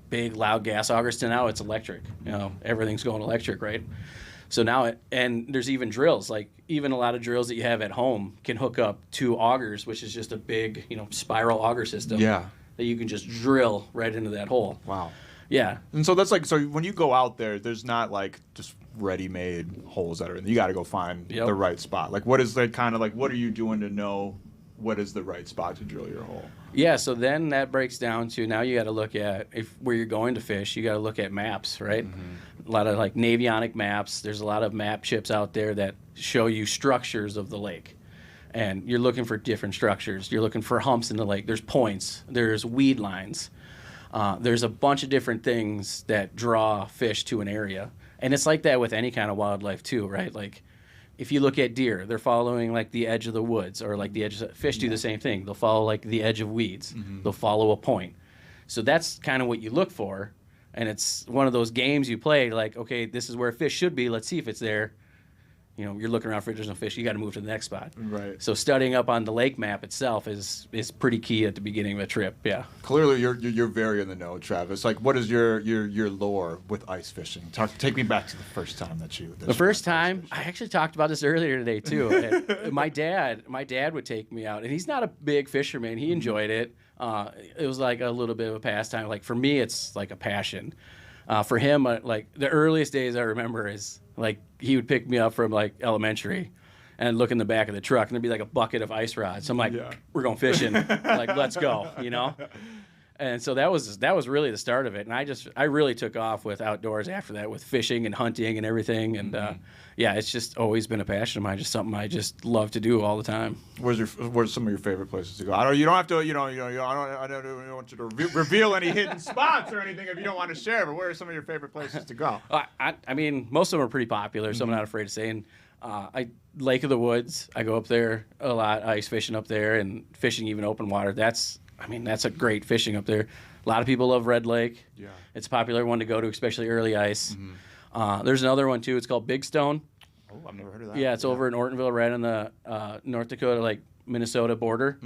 big, loud gas augers, to now it's electric. Everything's going electric, right? So now, and there's even drills, even a lot of drills that you have at home can hook up to augers, which is just a big, spiral auger system. Yeah. That you can just drill right into that hole. Wow. Yeah. And so that's so when you go out there, there's not just ready-made holes that are in there. You got to go find the right spot. What is what are you doing to know what is the right spot to drill your hole? Yeah, so then that breaks down to now you got to look at where you're going to fish. You got to look at maps, right? A lot of navionic maps. There's a lot of map chips out there that show you structures of the lake, and you're looking for different structures. You're looking for humps in the lake. There's points. There's weed lines. There's a bunch of different things that draw fish to an area, and it's like that with any kind of wildlife too, right? If you look at deer, they're following the edge of the woods, or the edge of fish do the same thing. They'll follow the edge of weeds. They'll follow a point. So that's kind of what you look for, and it's one of those games you play. Okay, this is where fish should be. Let's see if it's there. You're looking around for there's no fish. You got to move to the next spot. Right. So studying up on the lake map itself is pretty key at the beginning of a trip. Yeah. Clearly, you're very in the know, Travis. What is your lore with ice fishing? Take me back to the first time that you. The first time, I actually talked about this earlier today too. my dad would take me out, and he's not a big fisherman. He enjoyed it. It was a little bit of a pastime. For me, it's a passion. For him, the earliest days I remember is he would pick me up from elementary and look in the back of the truck, and there'd be a bucket of ice rods. So I'm we're going fishing. Let's go, And so that was really the start of it. And I really took off with outdoors after that, with fishing and hunting and everything. And yeah, it's just always been a passion of mine, just something I just love to do all the time. Where's some of your favorite places to go? You don't have to, I don't want you to reveal any hidden spots or anything if you don't want to share, but where are some of your favorite places to go? I mean, most of them are pretty popular, so I'm not afraid to say. And Lake of the Woods, I go up there a lot, ice fishing up there, and fishing even open water. That's a great fishing up there. A lot of people love Red Lake. Yeah. It's a popular one to go to, especially early ice. There's another one, too. It's called Big Stone. Oh, I've never heard of that. Yeah, it's over in Ortonville, right on the North Dakota, Minnesota border.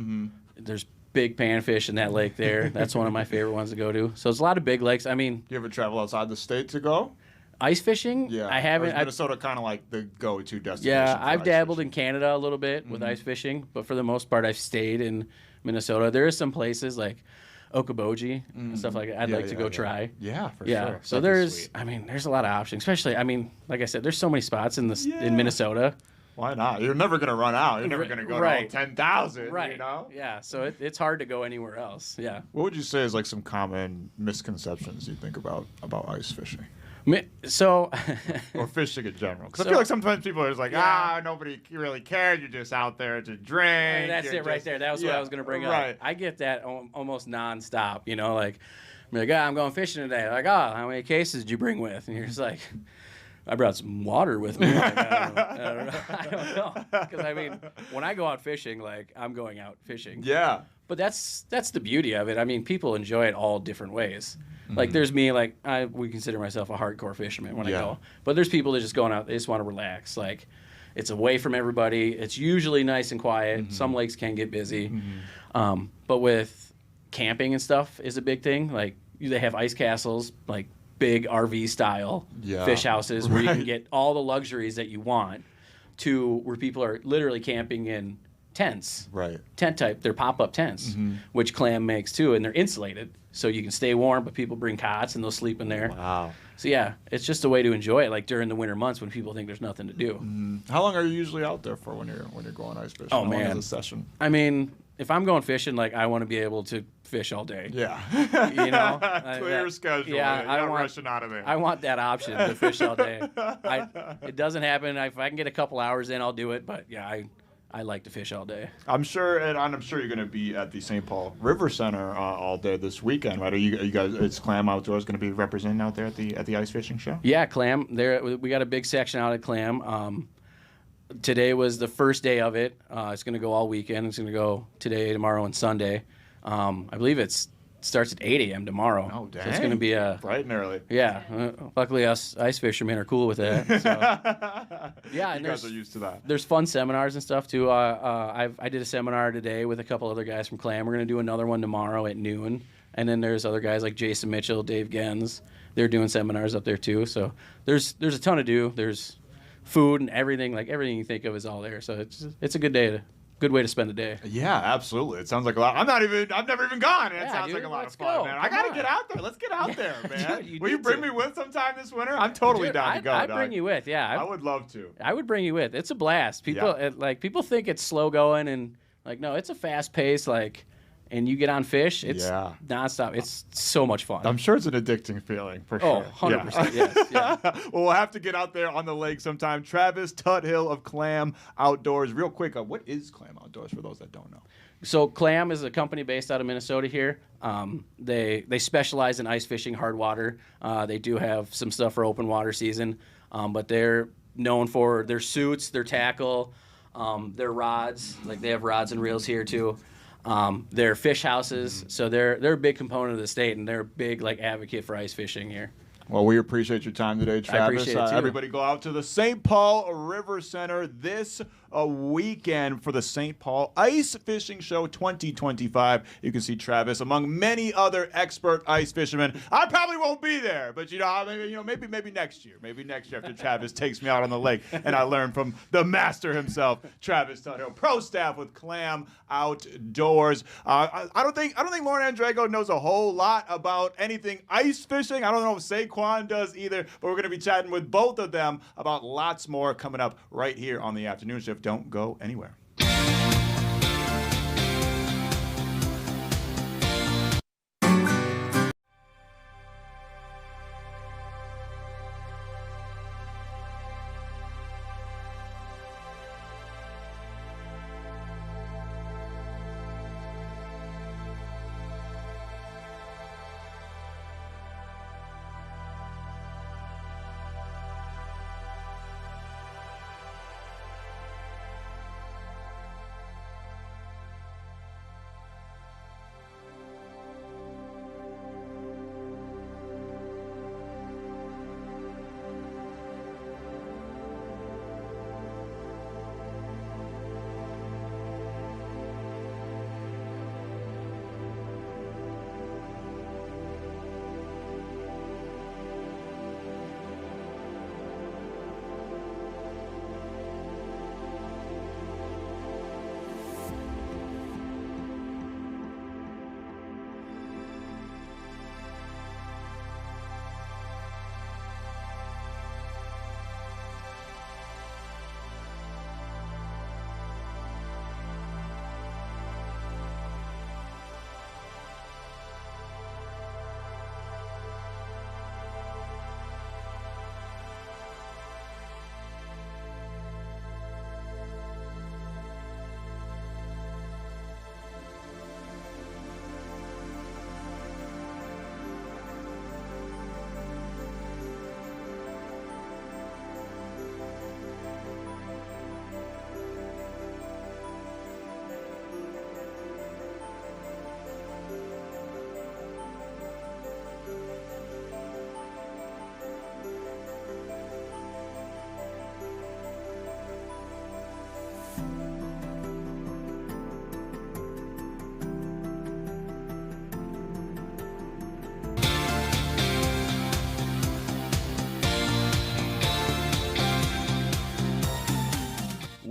There's big panfish in that lake there. That's one of my favorite ones to go to. So there's a lot of big lakes. I mean, do you ever travel outside the state to go? Ice fishing? Yeah. I haven't. Or is Minnesota kind of like the go-to destination? Yeah, I've dabbled fishing? in Canada a little bit with ice fishing, but for the most part, I've stayed in Minnesota. There is some places like Okoboji and stuff like that I'd like to go try. Yeah, for Yeah. sure. So there's a lot of options, especially, like I said, there's so many spots in Minnesota. Why not? You're never going to run out. You're never going to go to all 10,000, Right. you know? Yeah, so it's hard to go anywhere else. Yeah. What would you say is like some common misconceptions you think about ice fishing? So, or fishing in general, because I feel like sometimes people are just like, nobody really cares. You're just out there to drink. That's it right there. That was what I was going to bring up. I get that almost nonstop. I'm going fishing today. Like, how many cases did you bring with? And you're just like, I brought some water with me. Like, I don't know. Because when I go out fishing, I'm going out fishing. Yeah. But that's the beauty of it. I mean, people enjoy it all different ways. Like there's me, we consider myself a hardcore fisherman when I go. But there's people that just going out, they just want to relax. It's away from everybody. It's usually nice and quiet. Some lakes can get busy. But with camping and stuff is a big thing. They have ice castles, big RV style fish houses where you can get all the luxuries that you want, to where people are literally camping in tents. Right. Tent type, they're pop-up tents, which Clam makes too, and they're insulated, so you can stay warm, but people bring cots and they'll sleep in there. Wow. So yeah, it's just a way to enjoy it, during the winter months when people think there's nothing to do. How long are you usually out there for when you're going ice fishing? Oh, How man. long is a session? If I'm going fishing, I want to be able to fish all day. Yeah. Clear schedule. Yeah, You're not rushing out of there. I want that option to fish all day. It doesn't happen. If I can get a couple hours in, I'll do it. But yeah, I like to fish all day. I'm sure you're going to be at the St. Paul River Center all day this weekend, right? Are you guys? It's Clam Outdoors going to be representing out there at the ice fishing show? Yeah, Clam. We got a big section out at Clam. Today was the first day of it. It's going to go all weekend. It's going to go today, tomorrow, and Sunday. I believe it starts at 8 a.m. tomorrow. Oh, dang. So it's going to be bright and early. Yeah. Luckily, us ice fishermen are cool with that. So. Yeah, and you guys are used to that. There's fun seminars and stuff, too. I did a seminar today with a couple other guys from Clam. We're going to do another one tomorrow at noon. And then there's other guys like Jason Mitchell, Dave Gens. They're doing seminars up there, too. So there's a ton to do. There's food and everything. Everything you think of is all there. So it's a good day good way to spend the day. Yeah, absolutely. It sounds like a lot. I've never even gone. And it sounds like a lot of fun, man. I gotta get out there. Let's get out there, man. Dude, Will you bring me with sometime this winter? I'm totally down to go. I'd bring you with. Yeah, I would love to. I would bring you with. It's a blast. People people think it's slow going, and no, it's a fast pace. And you get on fish, it's nonstop. It's so much fun. I'm sure it's an addicting feeling, for sure. 100%, yes. Yeah. Well, we'll have to get out there on the lake sometime. Travis Tuthill of Clam Outdoors. Real quick, what is Clam Outdoors for those that don't know? So Clam is a company based out of Minnesota here. They specialize in ice fishing, hard water. They do have some stuff for open water season, but they're known for their suits, their tackle, their rods. They have rods and reels here too. They're fish houses, so they're a big component of the state, and they're a big advocate for ice fishing here. Well, we appreciate your time today, Travis. I appreciate it too. Everybody go out to the St. Paul River Center this weekend for the St. Paul Ice Fishing Show 2025. You can see Travis among many other expert ice fishermen. I probably won't be there, but maybe next year. Maybe next year after Travis takes me out on the lake and I learn from the master himself, Travis Tuthill, pro staff with Clam Outdoors. I don't think Lauren Andrego knows a whole lot about anything ice fishing. I don't know if Se Kwon does either, but we're going to be chatting with both of them about lots more coming up right here on the afternoon shift. Don't go anywhere.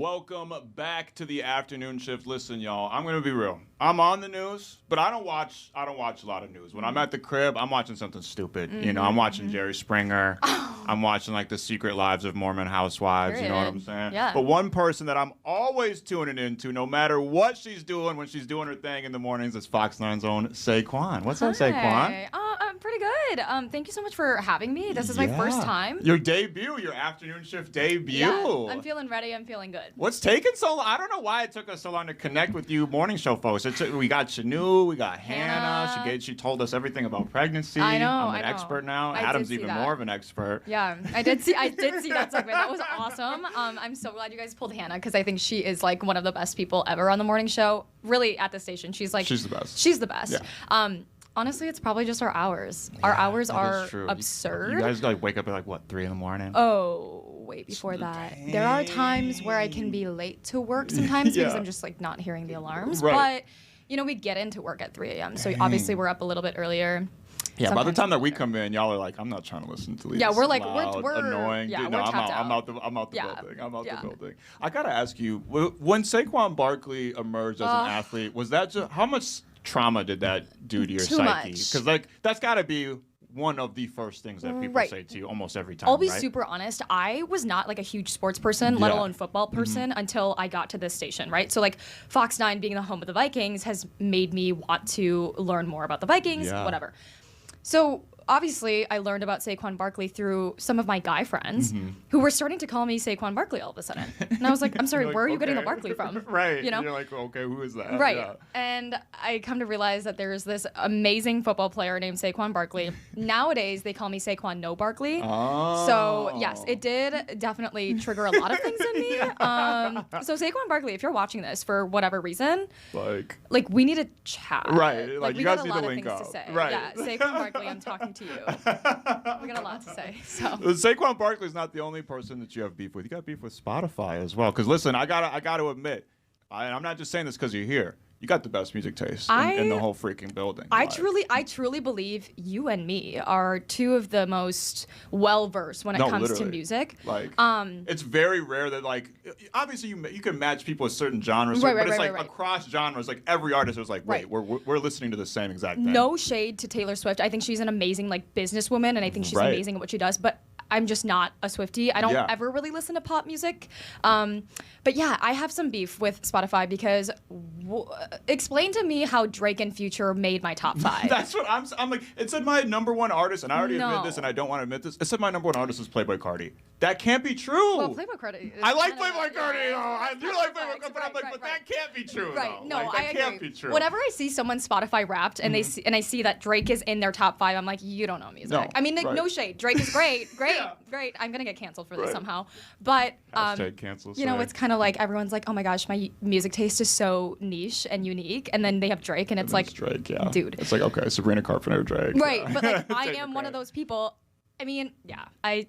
Welcome back to the afternoon shift. Listen, y'all, I'm gonna be real. I'm on the news, but I don't watch a lot of news. When I'm at the crib, I'm watching something stupid. You know, I'm watching Jerry Springer. I'm watching like the Secret Lives of Mormon Housewives. You know what I'm saying? Yeah. But one person that I'm always tuning into, no matter what she's doing, when she's doing her thing in the mornings, is Fox 9's own Se Kwon. What's up, Se Kwon? I'm pretty good. Thank you so much for having me. This is my first time. Your debut, your afternoon shift debut. Yeah, I'm feeling ready. I'm feeling good. What's taking so long? I don't know why it took us so long to connect with you morning show folks. We got Shanu, we got Hannah. She told us everything about pregnancy. I know. I'm an expert now. Adam's even more of an expert. Yeah, I did see that segment. That was awesome. I'm so glad you guys pulled Hannah because I think she is like one of the best people ever on the morning show. Really at the station. She's the best. She's the best. Yeah. Honestly, it's probably just our hours. Our hours are absurd. You guys like wake up at like what, 3 a.m? Oh, way before that. Dang. There are times where I can be late to work sometimes because I'm just like not hearing the alarms. But you know, we get into work at 3 a.m. So obviously we're up a little bit earlier. Yeah, by the time that we come in, y'all are like, I'm not trying to listen to these. Yeah, we're like, loud, we're annoying. Yeah, Dude, we're no, tapped I'm out the building. I'm out the building. I gotta ask you, when Se Kwon Barkley emerged as an athlete, was that just how much trauma did that do to your psyche? Because like that's got to be one of the first things that people say to you almost every time. I'll be super honest. I was not like a huge sports person, let alone football person, until I got to this station, right? So like Fox 9 being the home of the Vikings has made me want to learn more about the Vikings, whatever. So obviously, I learned about Se Kwon Barkley through some of my guy friends who were starting to call me Se Kwon Barkley all of a sudden. And I was like, I'm sorry, like, where are you getting the Barkley from? Right. You know? You're like, okay, who is that? Right. Yeah. And I come to realize that there's this amazing football player named Se Kwon Barkley. Nowadays, they call me Se Kwon No Barkley. Oh. So, yes, it did definitely trigger a lot of things in me. So, Se Kwon Barkley, if you're watching this for whatever reason, like we need to chat. Right. Like we you guys got need a lot to of link things up. to say. Right. Yeah, Se Kwon Barkley, I'm talking to you. We got a lot to say. So Saquon Barkley is not the only person that you have beef with. You got beef with Spotify as well. Because listen, I gotta admit, I'm not just saying this because you're here. You got the best music taste in the whole freaking building. I truly believe you and me are two of the most well-versed when it comes to music. Like, it's very rare that, like, obviously you can match people with certain genres, but it's like across genres, like every artist is like, wait, we're listening to the same exact thing. No shade to Taylor Swift. I think she's an amazing, like, businesswoman, and I think she's amazing at what she does, but I'm just not a Swiftie. I don't ever really listen to pop music. But yeah, I have some beef with Spotify because explain to me how Drake and Future made my top 5. That's what I'm like. It said my number one artist, and I already admit this, and I don't want to admit this. It said my number one artist is Playboi Carti. That can't be true. Well, Playboi Carti. I like Playboi Carti. I do like Playboi Carti, but I'm like, but that can't be true. Right? Though. No, like, I that agree. can't be true. Whenever I see someone Spotify Wrapped and I see that Drake is in their top 5, I'm like, you don't know music. No, I mean, no shade. Drake is great, great. I'm gonna get canceled for this somehow. But cancel, you know, it's kind of like everyone's like, oh my gosh, my music taste is so niche and unique, and then they have Drake, and it's like, Drake, dude. It's like, okay, Sabrina Carpenter, Drake. Right, but like I am one of those people. I mean, I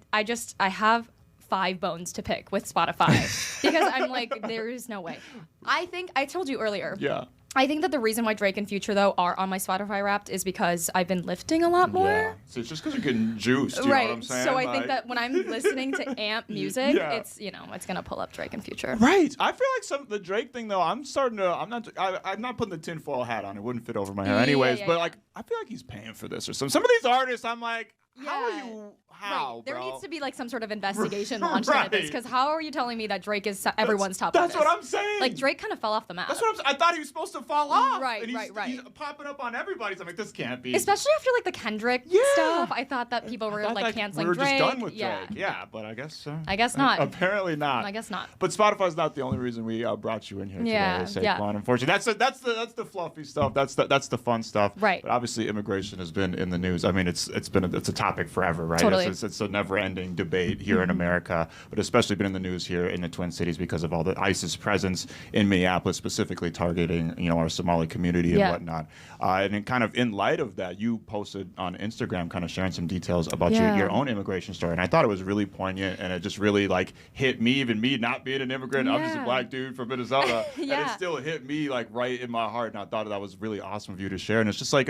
have 5 bones to pick with Spotify because I'm like, there is no way. I think I told you earlier. Yeah. I think that the reason why Drake and Future, though, are on my Spotify Wrapped is because I've been lifting a lot more. Yeah. So it's just because you're getting juiced, you know what I'm saying? So I think that when I'm listening to amp music, it's, you know, it's going to pull up Drake and Future. Right. I feel like the Drake thing, though, I'm not putting the tinfoil hat on. It wouldn't fit over my hair anyways. But, like, I feel like he's paying for this or something. Some of these artists, I'm like, how, There bro? needs to be like some sort of investigation launched into this, because how are you telling me that Drake is everyone's top artist? That's what I'm saying. Like Drake kind of fell off the map. That's what I'm saying. I thought he was supposed to fall off. Right. He's popping up on everybody's. I'm like, this can't be. Especially after like the Kendrick stuff. I thought that people were like canceling we were Drake. just done with Drake. Yeah, but I guess. I guess not. Apparently not. I guess not. But Spotify's not the only reason we brought you in here today. Se Kwon, unfortunately, that's the fluffy stuff. That's the fun stuff. Right. But obviously, immigration has been in the news. I mean, it's a topic forever, right? Totally. It's a never-ending debate here in America, but especially been in the news here in the Twin Cities because of all the ISIS presence in Minneapolis, specifically targeting our Somali community and whatnot. And kind of in light of that, you posted on Instagram, kind of sharing some details about your own immigration story, and I thought it was really poignant, and it just really like hit me, even me not being an immigrant. I'm just a black dude from Minnesota, and it still hit me like right in my heart, and I thought that was really awesome of you to share. And it's just like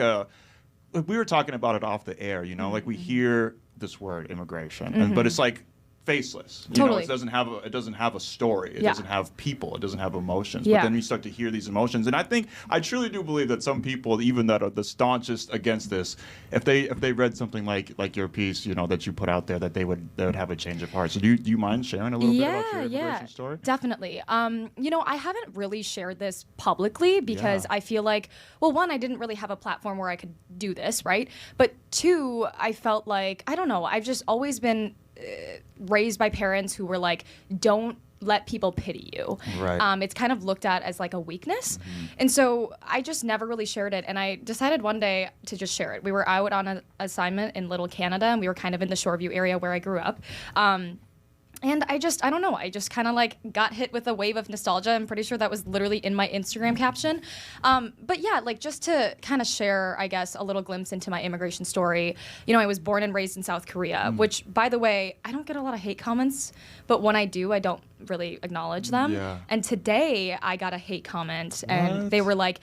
we were talking about it off the air, like we hear this word immigration, but it's like faceless. You Totally. know, it doesn't have a story. It doesn't have people. It doesn't have emotions. Yeah. But then you start to hear these emotions, and I truly do believe that some people, even that are the staunchest against this, if they read something like your piece, you know, that you put out there, that they would have a change of heart. So do you mind sharing a little bit about your immigration story? Definitely. You know, I haven't really shared this publicly because I feel like, well, one, I didn't really have a platform where I could do this, right? But two, I felt like, I don't know, I've just always been raised by parents who were like, don't let people pity you. Right. It's kind of looked at as like a weakness. And so I just never really shared it. And I decided one day to just share it. We were out on an assignment in Little Canada, and we were kind of in the Shoreview area where I grew up. And I don't know, I just kind of like got hit with a wave of nostalgia. I'm pretty sure that was literally in my Instagram caption. But yeah, like just to kind of share, I guess, a little glimpse into my immigration story. You know, I was born and raised in South Korea, which, by the way, I don't get a lot of hate comments, but when I do, I don't really acknowledge them. Yeah. And today I got a hate comment, and they were like,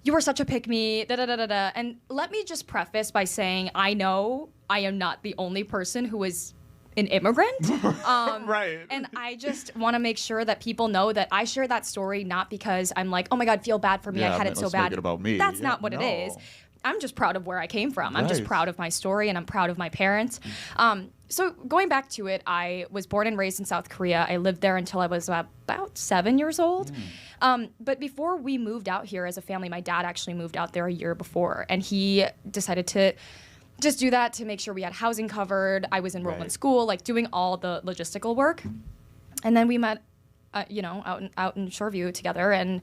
"You were such a pick-me, da-da-da-da-da." And let me just preface by saying, I know I am not the only person who is an immigrant. Right. And I just want to make sure that people know that I share that story not because I'm like, oh my God, feel bad for me. I had it so let's bad. make it about me. That's Yeah, not what it is. I'm just proud of where I came from. I'm just Right. proud of my story, and I'm proud of my parents. So going back to it, I was born and raised in South Korea. I lived there until I was about 7 years old. But before we moved out here as a family, my dad actually moved out there a year before, and he decided to just do that to make sure we had housing covered. I was enrolled in school, like doing all the logistical work. And then we met, you know, out in Shoreview together, and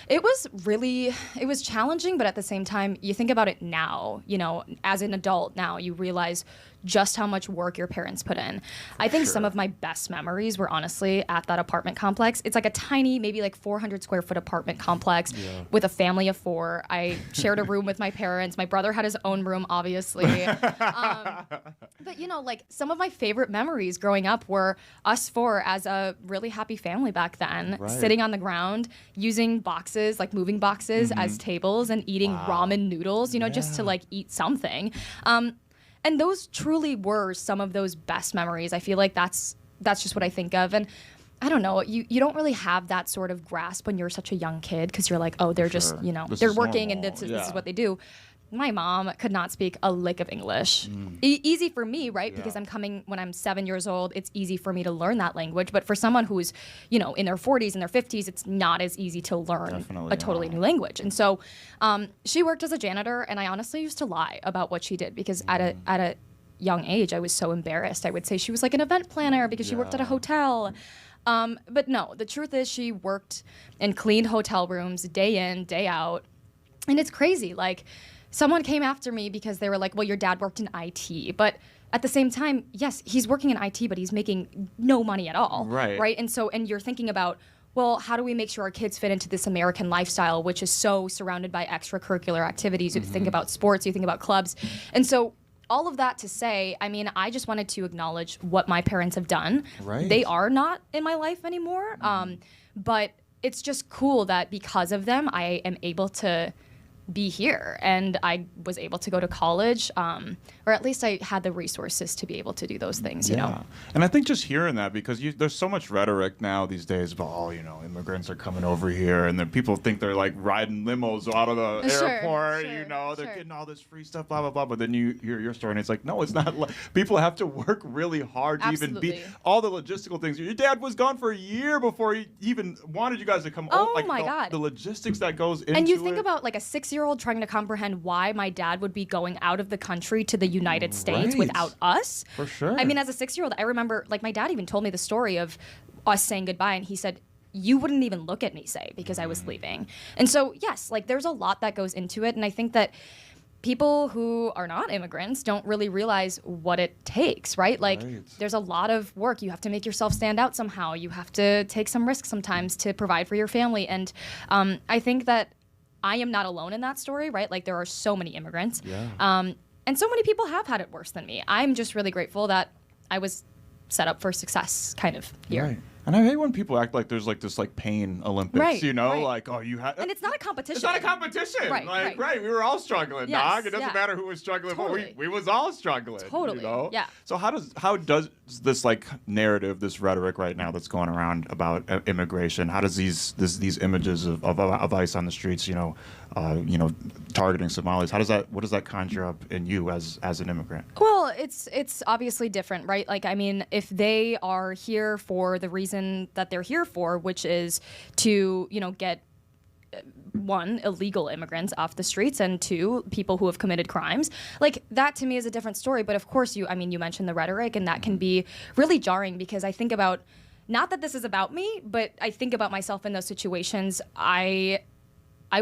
it was challenging, but at the same time, you think about it now, you know, as an adult now, you realize just how much work your parents put in. I think some of my best memories were honestly at that apartment complex. It's like a tiny, maybe like 400 square foot apartment complex with a family of 4. I shared a room with my parents. My brother had his own room, obviously. But, you know, like some of my favorite memories growing up were us 4 as a really happy family back then, sitting on the ground, using boxes, like moving boxes as tables, and eating ramen noodles, you know, just to like eat something. And those truly were some of those best memories. I feel like that's just what I think of. And I don't know, you don't really have that sort of grasp when you're such a young kid, because you're like, oh, they're just, you know, they're working and this is what they do. My mom could not speak a lick of English. Easy for me, right? Because I'm coming when I'm 7 years old. It's easy for me to learn that language. But for someone who's, you know, in their 40s and their 50s, it's not as easy to learn a totally new language. And so she worked as a janitor, and I honestly used to lie about what she did, because at a young age, I was so embarrassed. I would say she was like an event planner because she worked at a hotel. But no, the truth is she worked and cleaned hotel rooms day in, day out. And it's crazy. Like, someone came after me because they were like, well, your dad worked in IT. But at the same time, yes, he's working in IT, but he's making no money at all. Right. And so, and you're thinking about, well, how do we make sure our kids fit into this American lifestyle, which is so surrounded by extracurricular activities? You think about sports, you think about clubs. And so all of that to say, I mean, I just wanted to acknowledge what my parents have done. They are not in my life anymore. But it's just cool that because of them, I am able to be here, and I was able to go to college, or at least I had the resources to be able to do those things, you know. And I think just hearing that, because there's so much rhetoric now these days about, oh, you know, immigrants are coming over here, and then people think they're like riding limos out of the airport, you know, they're getting all this free stuff, blah, blah, blah. But then you hear your story, and it's like, no, it's not. People have to work really hard to even be all the logistical things. Your dad was gone for a year before he even wanted you guys to come. Oh, like my God. The logistics that goes into it. And you think about like a 6-year-old trying to comprehend why my dad would be going out of the country to the United States without us. For sure. I mean, as a 6-year-old, I remember, like, my dad even told me the story of us saying goodbye, and he said, you wouldn't even look at me say, because I was leaving. And so, yes, like, there's a lot that goes into it, and I think that people who are not immigrants don't really realize what it takes, right? Like, there's a lot of work. You have to make yourself stand out somehow. You have to take some risks sometimes to provide for your family. And I think that I am not alone in that story, right? Like, there are so many immigrants. And so many people have had it worse than me. I'm just really grateful that I was set up for success kind of here. And I hate when people act like there's like this like pain Olympics, Right, you know, right. like, oh, you had. And it's not a competition. It's not a competition. Right. We were all struggling, Yes, dog. It doesn't yeah. matter who was struggling. Totally. We was all struggling. Totally, You know? yeah. So how does this like narrative, this rhetoric right now that's going around about immigration, how does these images of ICE on the streets, targeting Somalis, what does that conjure up in you as an immigrant? Well, it's obviously different, right? Like, I mean, if they are here for the reason that they're here for, which is to, get one, illegal immigrants off the streets, and two, people who have committed crimes. Like, that to me is a different story. But of course, you mentioned the rhetoric, and that can be really jarring because I think about, not that this is about me, but I think about myself in those situations. I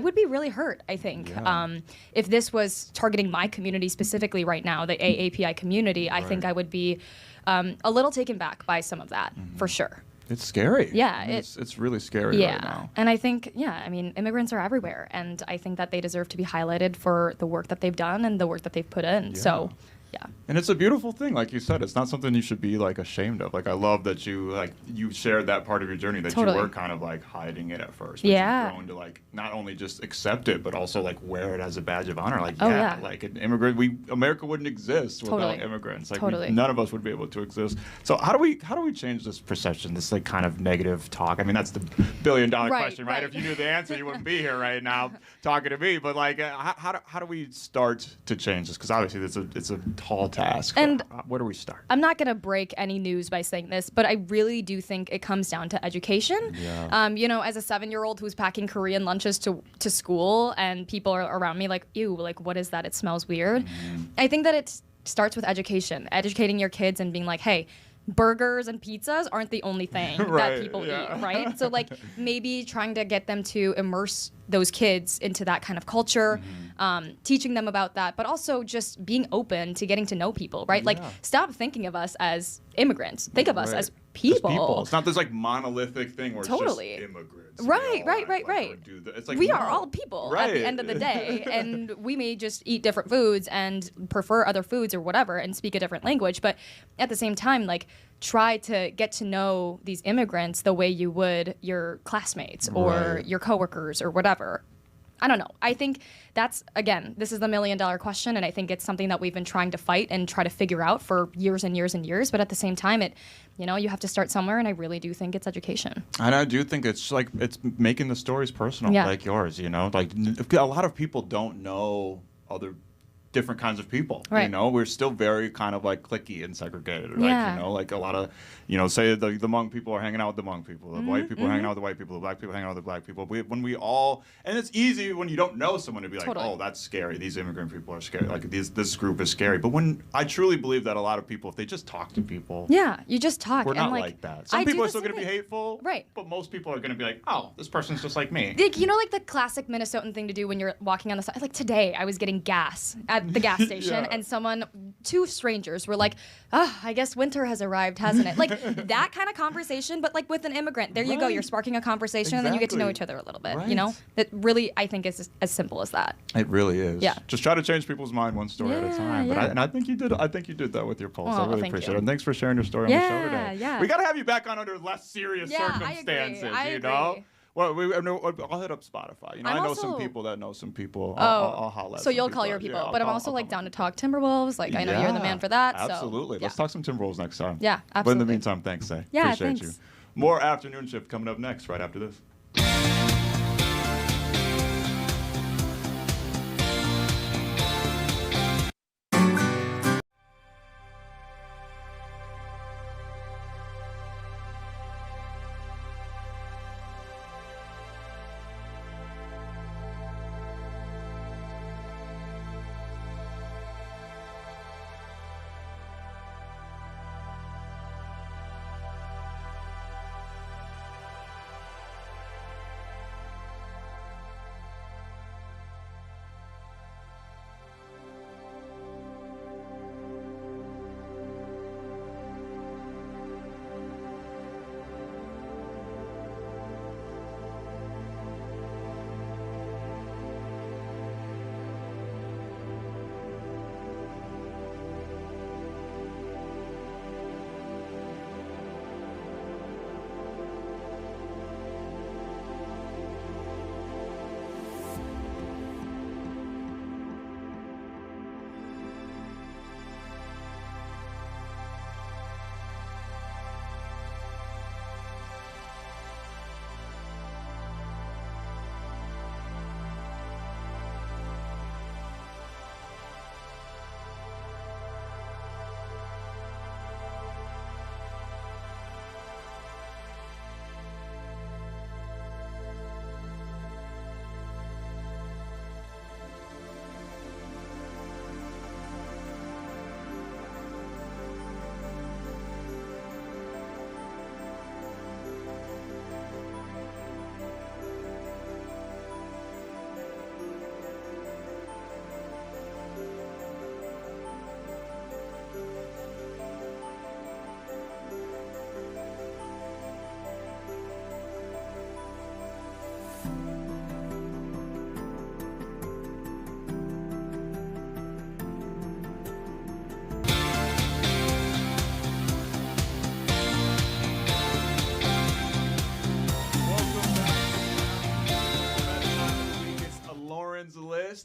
would be really hurt, I think. Yeah. If this was targeting my community specifically right now, the AAPI community, I think I would be a little taken back by some of that, for sure. It's scary. Yeah. I mean, it's really scary right now. And I think, immigrants are everywhere. And I think that they deserve to be highlighted for the work that they've done and the work that they've put in. Yeah. So, yeah. And it's a beautiful thing, like you said. It's not something you should be like ashamed of. Like, I love that you shared that part of your journey, that Totally. you were kind of like hiding it at first. But Yeah. you've grown to like not only just accept it, but also like wear it as a badge of honor. Like, Oh, yeah. like an immigrant, America wouldn't exist without Totally. immigrants. Like, Totally. none of us would be able to exist. So how do we change this perception, this like kind of negative talk? I mean, that's the billion-dollar Right, question, right? right. If you knew the answer, you wouldn't be here right now talking to me. But like, how do we start to change this? Because obviously it's a tall task. And Where do we start? I'm not going to break any news by saying this, but I really do think it comes down to education. Yeah. As a 7-year-old who's packing Korean lunches to school and people are around me like, ew, like, what is that? It smells weird. I think that it starts with education, educating your kids and being like, hey, burgers and pizzas aren't the only thing Right, that people yeah. eat, right? So like maybe trying to get them to immerse those kids into that kind of culture, teaching them about that, but also just being open to getting to know people, right? Like, stop thinking of us as immigrants. Think of us Right. as people. Just people. It's not this like monolithic thing where Totally. it's just immigrants. Right, They all right, act right, like right. or do that. It's like, We no. are all people Right. at the end of the day, and we may just eat different foods and prefer other foods or whatever and speak a different language, but at the same time, like, try to get to know these immigrants the way you would your classmates or Right. your coworkers or whatever. I don't know. I think that's, again, this is the $1 million question, and I think it's something that we've been trying to fight and try to figure out for years and years and years. But at the same time, you have to start somewhere, and I really do think it's education. And I do think it's like it's making the stories personal, Yeah. like yours. Like a lot of people don't know other different kinds of people. Right. We're still very kind of like cliquey and segregated. Yeah. Like a lot of, say the Hmong people are hanging out with the Hmong people, the white people are hanging out with the white people, the black people hanging out with the black people. And it's easy when you don't know someone to be like, Totally. oh, that's scary. These immigrant people are scary. Like this group is scary. But when I truly believe that a lot of people, if they just talk to people, Yeah, you just talk. we're and not like, like that. Some I do people are the still same going to be thing. hateful, Right. But most people are going to be like, oh, this person's just like me. Like, like the classic Minnesotan thing to do when you're walking on the side. Like today, I was getting gas at the gas station, Yeah. and two strangers were like, "Oh, I guess winter has arrived, hasn't it?" Like that kind of conversation, but like with an immigrant. There you go. Right. You're sparking a conversation, and then you get to know each Exactly. other a little bit. Right. It really, I think, is as simple as that. It really is. Yeah. Just try to change people's mind one story at a Yeah, time. But yeah. I think you did. I think you did that with your pulse. I Oh, really thank appreciate you. it. And thanks for sharing your story on the show Yeah, today. yeah. We got to have you back on under less serious Yeah, I agree. circumstances. I you agree. know. Well, I'll hit up Spotify. I'm I know also- some people that know some people. Oh, I'll holla at so some you'll call your Yeah, people, I'll but I'm call- also I'll like call down to talk Timberwolves. Like I know you're the man for that. Absolutely. So, Let's yeah. talk some Timberwolves next time. Yeah, But in absolutely. the meantime, thanks, Say. Yeah, Appreciate thanks. you. More afternoon shift coming up next, right after this.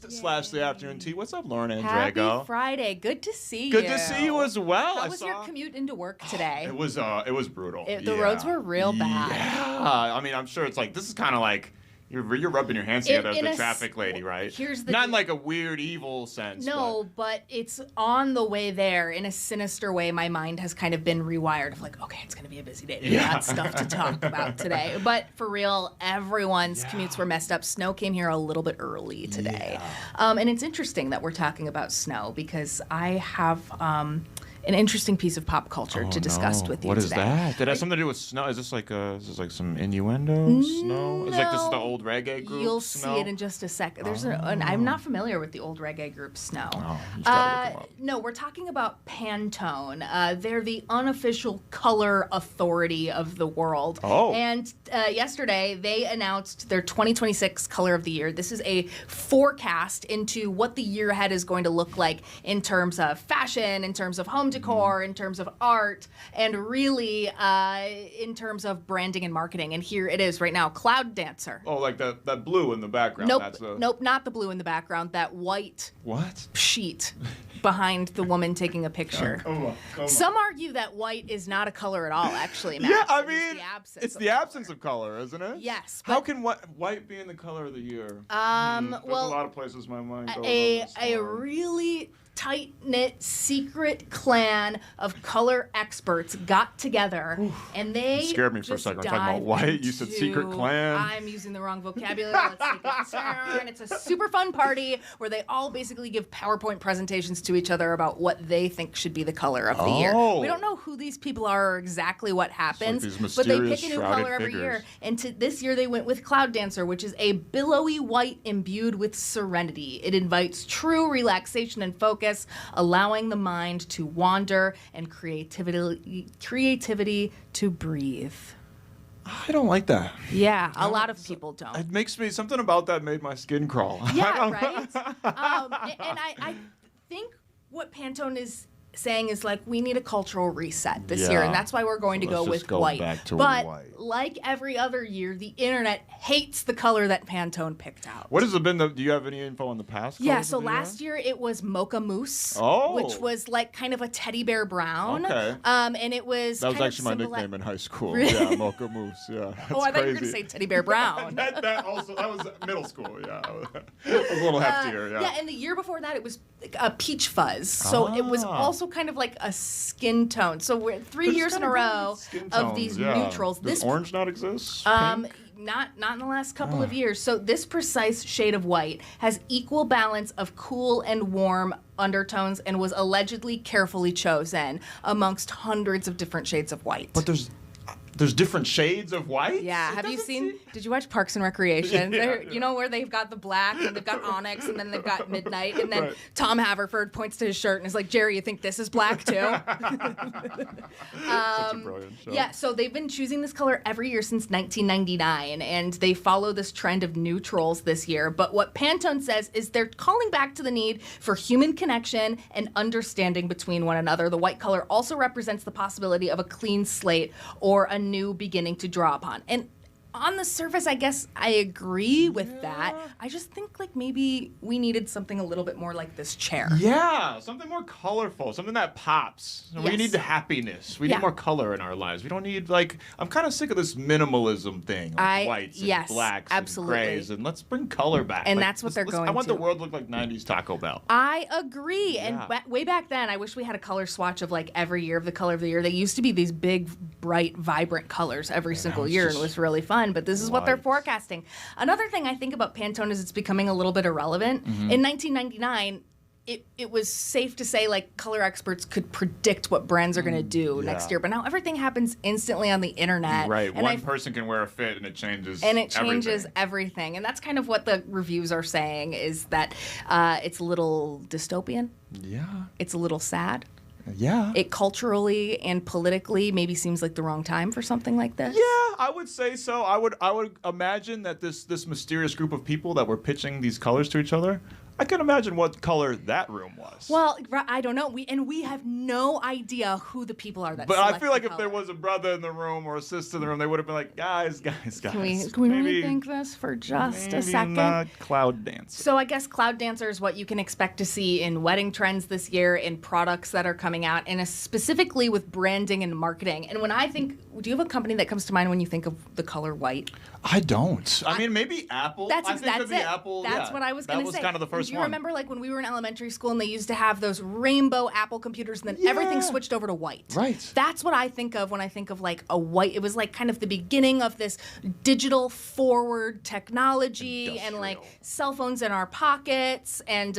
guest slash the afternoon tea. What's up, Lauren Andrego? Happy Friday. Good to see you. Good to see you as well. How was your commute into work today? It was brutal. The roads were real bad. Yeah. I mean, I'm sure it's like, this is kind of like, you're rubbing your hands together as the traffic lady, right? Here's the Not in like a weird, evil sense. No, but it's on the way there. In a sinister way, my mind has kind of been rewired of like, okay, it's going to be a busy day. We got stuff to talk about today. But for real, everyone's commutes were messed up. Snow came here a little bit early today. And it's interesting that we're talking about snow because I have an interesting piece of pop culture to discuss with you What today. is that? Did it have something to do with snow? Is this like some innuendo? Snow? Is like this is the old reggae group? You'll Snow? see it in just a second. I'm not familiar with the old reggae group Snow. Oh, you just gotta look 'em up. No, we're talking about Pantone. They're the unofficial color authority of the world. Oh. And yesterday they announced their 2026 color of the year. This is a forecast into what the year ahead is going to look like in terms of fashion, in terms of home decor, in terms of art, and really in terms of branding and marketing. And here it is right now, Cloud Dancer. Oh, like that blue in the background. Nope, not the blue in the background. That white What? sheet behind the woman taking a picture. Come on. Some argue that white is not a color at all, actually, Max. Yeah, I It is mean, it's the absence of color, isn't it? Yes, How but- can white be in the color of the year? There's well, a lot of places my mind goes. a really tight-knit secret clan of color experts got together and they scared me for a just second. I'm talking about dived white. You said secret into- clan. I'm using the wrong vocabulary. Let's take a turn. It's a super fun party where they all basically give PowerPoint presentations to each other about what they think should be the color of the year. Oh. We don't know who these people are or exactly what happens, these but they mysterious pick a new shrouded color every year. figures. And this year they went with Cloud Dancer, which is a billowy white imbued with serenity. It invites true relaxation and focus, allowing the mind to wander and creativity to breathe. I don't like that. Yeah, a lot of people don't. It makes me something about that made my skin crawl. Yeah, right? And I think what Pantone is saying is like we need a cultural reset this year, and that's why we're going to Let's go just with go white. back to but white. like every other year, the internet hates the color that Pantone picked out. What has it been? Do you have any info on the past? Yeah, colors so of the year? last year it was Mocha Mousse, Oh. which was like kind of a teddy bear brown. Okay. And it was That was kind of actually my symboli- nickname in high school. Really? Yeah, Mocha Moose. Yeah. That's Oh, I thought you were going to crazy. say teddy bear brown. that was middle school. Yeah, it was a little heftier. Yeah. Yeah, and the year before that, it was like a peach fuzz. So it was also kind of like a skin tone. So we're 3 Which is years in kinda a good row with skin of tones, these yeah. neutrals. Does orange not exist? Pink? Not in the last couple of years. So this precise shade of white has equal balance of cool and warm undertones and was allegedly carefully chosen amongst hundreds of different shades of white. But there's different shades of white? Yeah, It have you doesn't seen? seem- Did you watch Parks and Recreation? Yeah. You know where they've got the black and they've got onyx and then they've got midnight and then Right. Tom Haverford points to his shirt and is like, "Jerry, you think this is black too?" Such a brilliant show. Yeah, so they've been choosing this color every year since 1999, and they follow this trend of neutrals this year. But what Pantone says is they're calling back to the need for human connection and understanding between one another. The white color also represents the possibility of a clean slate or a new beginning to draw upon. And on the surface, I guess I agree with that. I just think like maybe we needed something a little bit more like this chair. Yeah, something more colorful, something that pops. We Yes. need the happiness. We Yeah. need more color in our lives. We don't need I'm kind of sick of this minimalism thing, like whites and yes, blacks absolutely. and grays, and let's bring color back. And that's what they're I going want the to. world to look like 90s Taco Bell. I agree. Yeah. And way back then, I wish we had a color swatch of like every year of the color of the year. They used to be these big, bright, vibrant colors every single it's year, and it just was really fun. But this is what they're white. forecasting. Another thing I think about Pantone is it's becoming a little bit irrelevant. Mm-hmm. In 1999, it was safe to say like color experts could predict what brands are going to do next year. But now everything happens instantly on the internet. Right, And one person can wear a fit and it changes everything. And that's kind of what the reviews are saying is that it's a little dystopian. Yeah. It's a little sad. Yeah. It culturally and politically maybe seems like the wrong time for something like this. Yeah, I would say so. I would imagine that this mysterious group of people that were pitching these colors to each other I can imagine what color that room was. Well, I don't know. We have no idea who the people are that. But I feel like the if there color. was a brother in the room or a sister in the room, they would have been like, guys. Can we rethink this for just a second? Not cloud dance. So I guess cloud dancer is what you can expect to see in wedding trends this year, in products that are coming out, and specifically with branding and marketing. And when I think, do you have a company that comes to mind when you think of the color white? I don't. I mean, maybe Apple. That's I think of the it. Apple. That's what I was going to say. That was kind of the first Do you one. remember, like, when we were in elementary school and they used to have those rainbow Apple computers, and then everything switched over to white? Right. That's what I think of when I think of like a white. It was like kind of the beginning of this digital forward technology and like cell phones in our pockets, and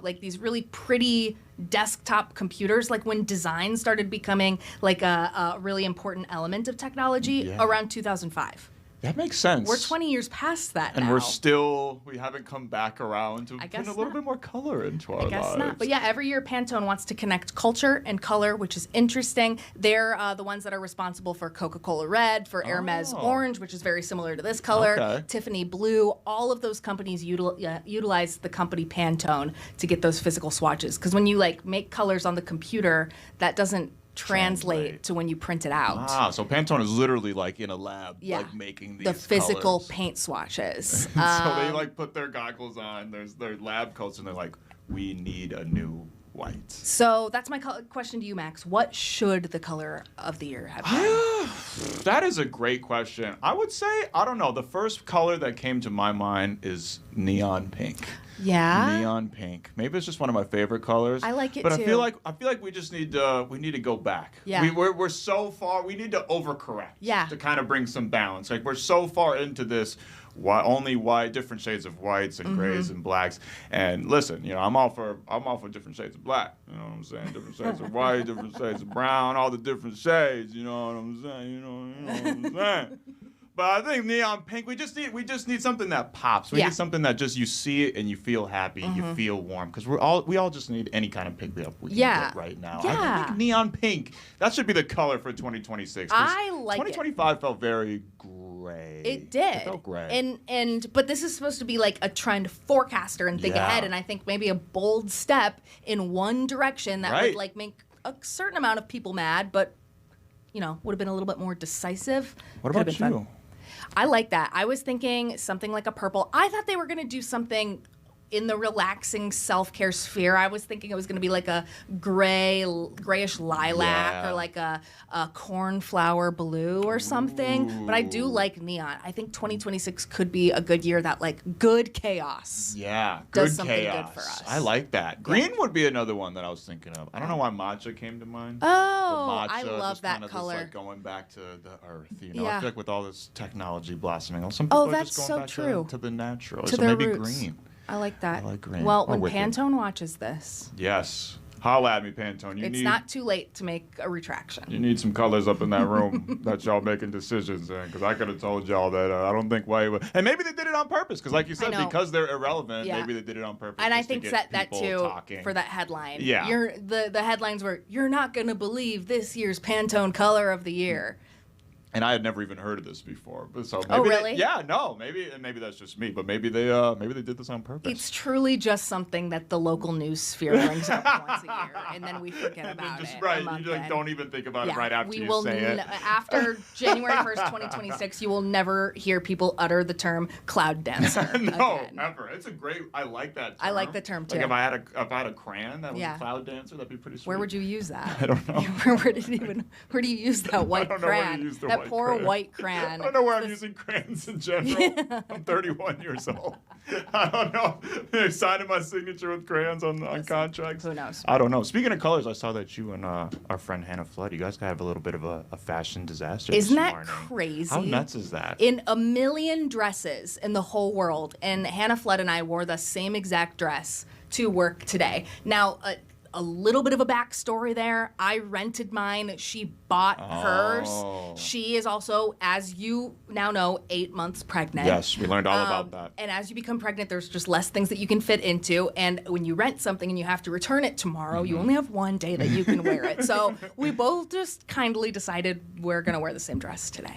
like these really pretty desktop computers, like when design started becoming like a really important element of technology around 2005. That makes sense. We're 20 years past that and now. we haven't come back around to put a little bit more color into our lives. I guess not. But yeah, every year Pantone wants to connect culture and color, which is interesting. They're the ones that are responsible for Coca-Cola Red, for Hermes Orange, which is very similar to this color, Tiffany Blue. All of those companies utilize the company Pantone to get those physical swatches. Because when you like make colors on the computer, that doesn't translate to when you print it out. So Pantone is literally like in a lab, like making these the physical colors. paint swatches. So they like put their goggles on, there's their lab coats, and they're like, we need a new white. So that's my question to you, Max. What should the color of the year have been? That is a great question. I would say, I don't know, the first color that came to my mind is neon pink. Yeah. Neon pink. Maybe it's just one of my favorite colors. I like it but too. I feel like we just need to go back. Yeah. We're so far. We need to overcorrect. Yeah. To kind of bring some balance. Like we're so far into this. Only white, different shades of whites and grays and blacks. And listen, I'm all for different shades of black. You know what I'm saying? Different shades of white, different shades of brown, all the different shades. You know what I'm saying? You know what I'm saying? But I think neon pink, we just need something that pops. We need something that just you see it and you feel happy, you feel warm. Because we all just need any kind of pink we can get right now. I think neon pink, that should be the color for 2026. I like 2025 felt very gray. It did. It felt gray. But this is supposed to be like a trend forecaster and think ahead. And I think maybe a bold step in one direction that would like make a certain amount of people mad, but would have been a little bit more decisive. What about you? Fun. I like that. I was thinking something like a purple. I thought they were going to do something in the relaxing self-care sphere. I was thinking it was going to be like a grayish lilac or like a cornflower blue or something. Ooh. But I do like neon. I think 2026 could be a good year that like good chaos. Yeah, does something good for us. I like that. Green would be another one that I was thinking of. I don't know why matcha came to mind. Oh, I love that color. Just like going back to the earth. I feel like with all this technology blossoming, some people are that's just going so back to the natural. To so their maybe roots. green. I like that. I like green. Well, when Pantone watches this. Yes. Holla at me, Pantone. It's not too late to make a retraction. You need some colors up in that room that y'all making decisions in. Because I could have told y'all that I don't think white would. And maybe they did it on purpose. Because like you said, because they're irrelevant, maybe they did it on purpose. And I think to set that too talking. for that headline. Yeah. The headlines were, "You're not going to believe this year's Pantone color of the year." And I had never even heard of this before, but so maybe oh really? Maybe that's just me, but maybe they did this on purpose. It's truly just somethary that the local news sphere brings up once a year, and then we forget about it. Right, you don't even think about it right after you say it. After January 1st, 2026, you will never hear people utter the term cloud dancer. No, again. Ever. It's a great. I like that term. I like the term too. Like if I had a crayon that was a cloud dancer, that'd be pretty sweet. Where would you use that? I don't know. Where do you use that white crayon? That poor white crayon. I don't know where I'm using crayons in general. I'm 31 years old. I don't know. They're signing my signature with crayons on contracts. Who knows? I don't know. Speaking of colors, I saw that you and our friend Hannah Flood, you guys have a little bit of a fashion disaster. Isn't that morning. crazy? How nuts is that? In a million dresses in the whole world, and Hannah Flood and I wore the same exact dress to work today. Now, a little bit of a backstory there. I rented mine. She bought hers. She is also, as you now know, 8 months pregnant. Yes, we learned all about that. And as you become pregnant, there's just less things that you can fit into. And when you rent something and you have to return it tomorrow, you only have one day that you can wear it. So we both just kindly decided we're going to wear the same dress today.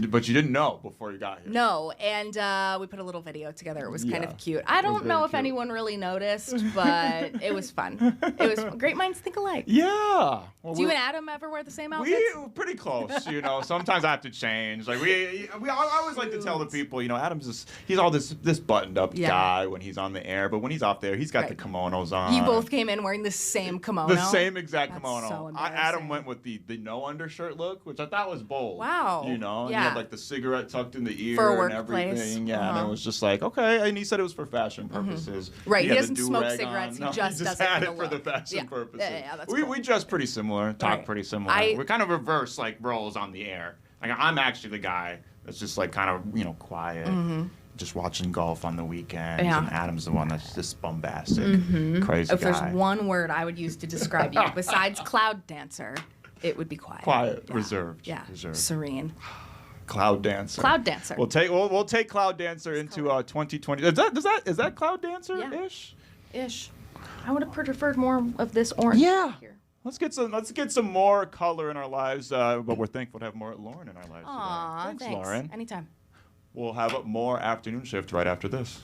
But you didn't know before you got here. No, and we put a little video together. It was kind of cute. I don't know if anyone really noticed, but it was fun. It was fun. Great minds think alike. Yeah. Well, Do you and Adam ever wear the same outfits? We're pretty close, you know. Sometimes I have to change. Like I always like to tell the people, you know, Adam's he's all this buttoned up guy when he's on the air, but when he's off there, he's got the kimonos on. You both came in wearing the same kimono. The same exact That's kimono. so Adam went with the no undershirt look, which I thought was bold. Wow. You know, and Yeah. he had like the cigarette tucked in the ear For a and workplace. everything. Yeah, and it was just like, okay. And he said it was for fashion purposes. Right, he had the doesn't smoke do-rag cigarettes, on. he just does it had for it the for the look. fashion Yeah. purposes. Yeah, that's we cool. we dress pretty similar, talk Right. pretty similar. We're kind of reverse like roles on the air. Like I'm actually the guy that's just like kind of, you know, quiet. Just watching golf on the weekends, Yeah. and Adam's the one that's just bombastic, crazy If guy. there's one word I would use to describe you besides cloud dancer, it would be quiet. Quiet, reserved, Yeah. reserved. Serene. Cloud dancer. Cloud dancer. We'll take Cloud Dancer into 2020. Is that Cloud Dancer ish? Ish. I would have preferred more of this orange. Yeah. Here. Let's get some more color in our lives, but we're thankful to have more Lauren in our lives Aw, today. thanks. Lauren. Anytime. We'll have more afternoon shift right after this.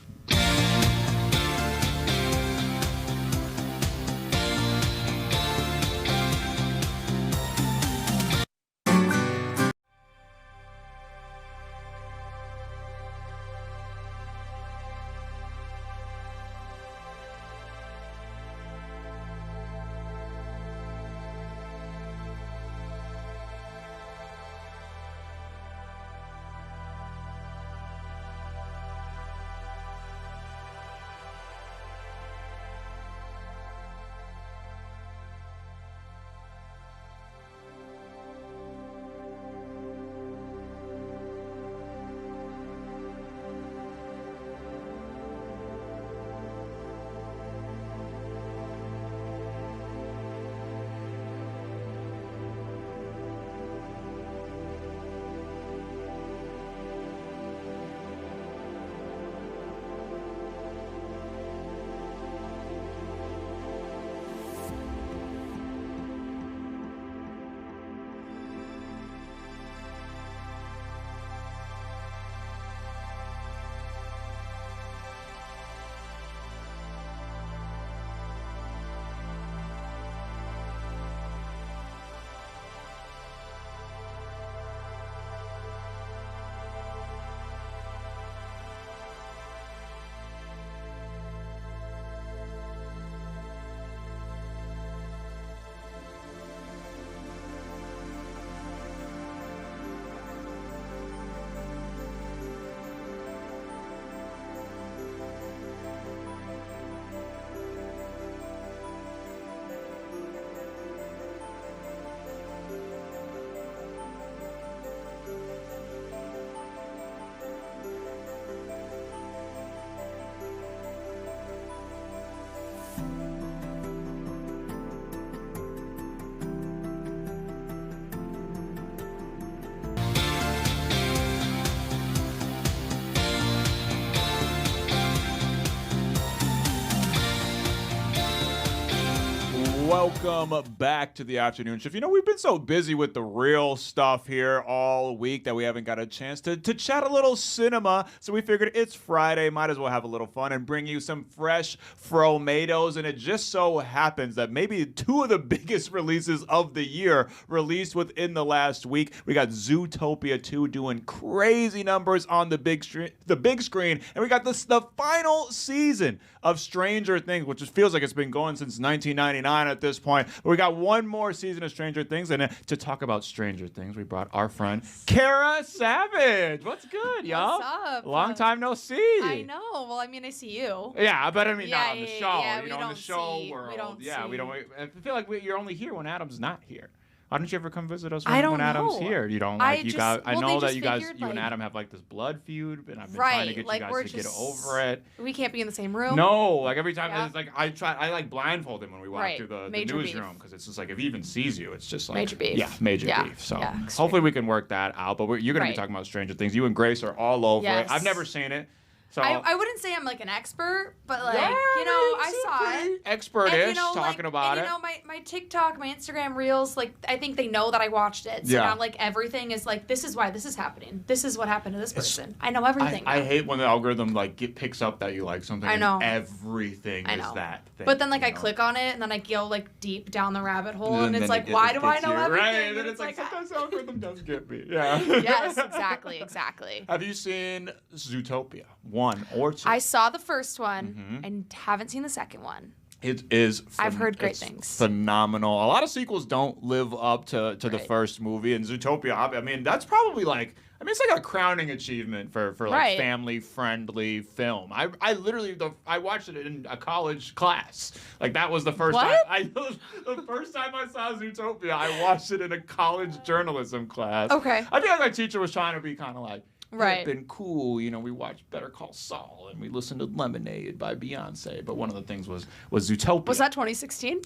Welcome back to the afternoon shift. You know, we've been so busy with the real stuff here all week that we haven't got a chance to chat a little cinema. So we figured it's Friday, might as well have a little fun and bring you some fresh Fromatos. And it just so happens that maybe two of the biggest releases of the year released within the last week. We got Zootopia 2 doing crazy numbers on the big screen, and we got the final season of Stranger Things, which just feels like it's been going since 1999 at this point. But we got one more season of Stranger Things, and to talk about Stranger Things, we brought our friend Kara Savage. What's good, y'all? What's up? Long time no see. I know. Well, I mean, I see you. Yeah, but I mean, not on the show. Yeah, you we know, in the don't show see- world. we don't yeah, see. we don't. I feel like you're only here when Adam's not here. Why don't you ever come visit us I don't when Adam's know. here? You don't I like you just- guys. I well, know they that you just guys, figured, you and like- Adam have like this blood feud, and I've been Right, trying to get like, you we're guys to get just- over it. We can't be in the same room. No, like every time Yeah. it's like I like blindfold him when we walk Right, through the major beef. newsroom because it's just like if he even sees you, it's just like Major beef. Yeah, major Yeah, beef. So yeah, extreme. hopefully we can work that out. But you're going to be Right. talking about Stranger Things. You and Grace are all over Yes. it. I've never seen it. So I wouldn't say I'm like an expert, but like Yeah, I saw it. Expert-ish And, talking about and, it. my TikTok, my Instagram reels, like I think they know that I watched it. So Yeah. now like everything is like, this is why this is happening. This is what happened to this person. I know everything. I now. hate when the algorithm like picks up that you like something. I know. And everything I is know. that thing. But then like you I know? click on it and then I go like deep down the rabbit hole and then it's like, it why do I gets know you. everything? Right, and then it's like sometimes the algorithm does get me. Yeah. Yes, exactly. Have you seen Zootopia 1 or 2? I saw the first one Mm-hmm. and haven't seen the second one. It is. I've heard great it's things. Phenomenal. A lot of sequels don't live up to the Right. first movie, and Zootopia. I mean, that's probably like. I mean, it's like a crowning achievement for like Right. family friendly film. I literally I watched it in a college class. Like that was the first What? time. The first time I saw Zootopia, I watched it in a college journalism class. Okay. I feel like my teacher was trying to be kind of like. Right. It's been cool, you know. We watched Better Call Saul and we listened to Lemonade by Beyonce. But one of the things was Zootopia. Was that 2016?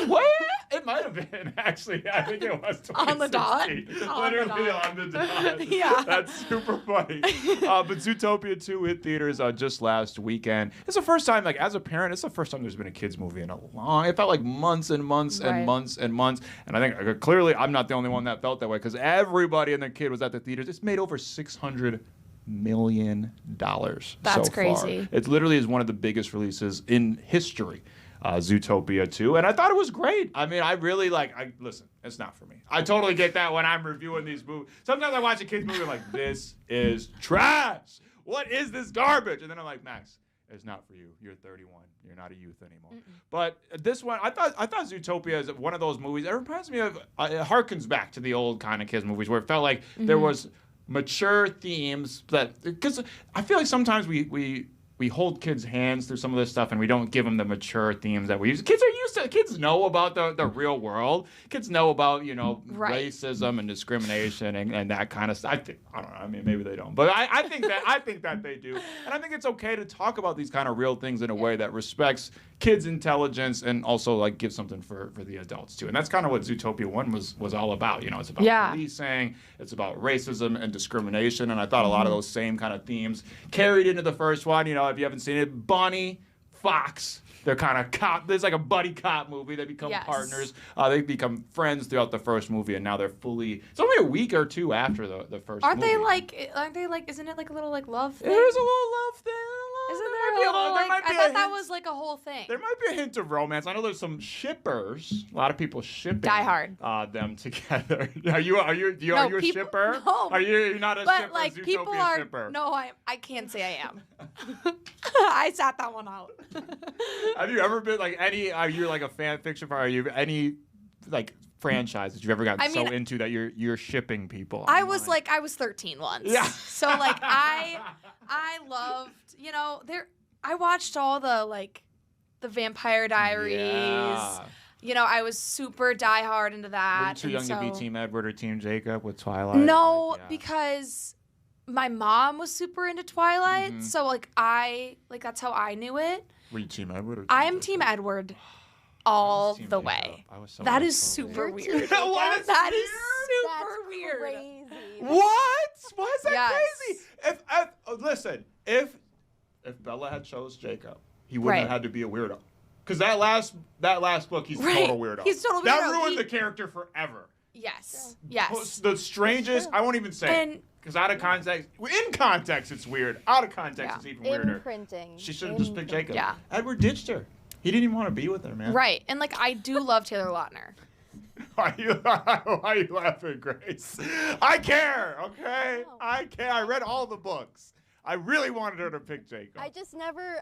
What? It might have been actually. I think it was 2016. On the dot? Literally on the dot. Yeah. That's super funny. But Zootopia 2 hit theaters just last weekend. It's the first time, like as a parent, it's the first time there's been a kids movie in a long. It felt like months and months and Right. months and months. And I think clearly I'm not the only one that felt that way because everybody and their kid was at the theaters. It's made over $600 million That's so far. crazy. It literally is one of the biggest releases in history. Zootopia 2, and I thought it was great. I mean, I really listen, it's not for me. I totally get that when I'm reviewing these movies. Sometimes I watch a kid's movie like, this is trash. What is this garbage? And then I'm like, Max, it's not for you. You're 31. You're not a youth anymore. But this one, I thought Zootopia is one of those movies. It reminds me of, it harkens back to the old kind of kids movies where it felt like there was mature themes that, because I feel like sometimes we hold kids' hands through some of this stuff and we don't give them the mature themes that we use. Kids know about the real world. Kids know about, Right. racism and discrimination and that kind of stuff. I don't know. I mean, maybe they don't. But I think that they do. And I think it's okay to talk about these kind of real things in a way that respects kids' intelligence and also like gives something for the adults too. And that's kind of what Zootopia 1 was all about. It's about Yeah. policing, it's about racism and discrimination. And I thought a lot of those same kind of themes carried into the first one. If you haven't seen it, Bonnie, Fox, they're kind of cop. There's like a buddy cop movie. They become Yes. partners. They become friends throughout the first movie, and now they're fully. It's only a week or two after the first. Aren't movie. they like? Isn't it like a little like love thing? There's a little love thing. Isn't might there be a little there like? might be I a thought that hint- was like a whole thing. There might be a hint of romance. I know there's some shippers. A lot of people shipping. Die Hard. Them together. Are you a people- shipper? no. You're not a But shipper? like Zootopia people are. shipper. No, I can't say I am. I sat that one out. Have you ever been like any? Are you like a fan fiction? Are you any like franchise that you've ever gotten so into that you're shipping people? I online? was 13 once. Yeah. So like I loved, I watched all the Vampire Diaries. Yeah. I was super diehard into that. Were you too and young to be so- Team Edward or Team Jacob with Twilight? No, Like, yeah. because my mom was super into Twilight, Mhm. so that's how I knew it. Were you Team Edward or Team I am Jacob? Team Edward I all was Team the Jacob. way. I was so That much is so super weird. weird. What is That is weird? super That's weird. crazy. What? Why is that Yes. crazy? If Bella had chose Jacob, he wouldn't have Right. had to be a weirdo. Because that last book, he's a Right. total weirdo. He's total That weirdo. ruined He- the character forever. Yes. Yes. The strangest. I won't even say. And- Because out of context, in context, it's weird. Out of context, Yeah. it's even weirder. Imprinting. She should have just picked Jacob. Yeah. Edward ditched her. He didn't even want to be with her, man. Right. And I do love Taylor Lautner. Why are you laughing, Grace? I care, okay? No. I care. I read all the books. I really wanted her to pick Jacob. I just never.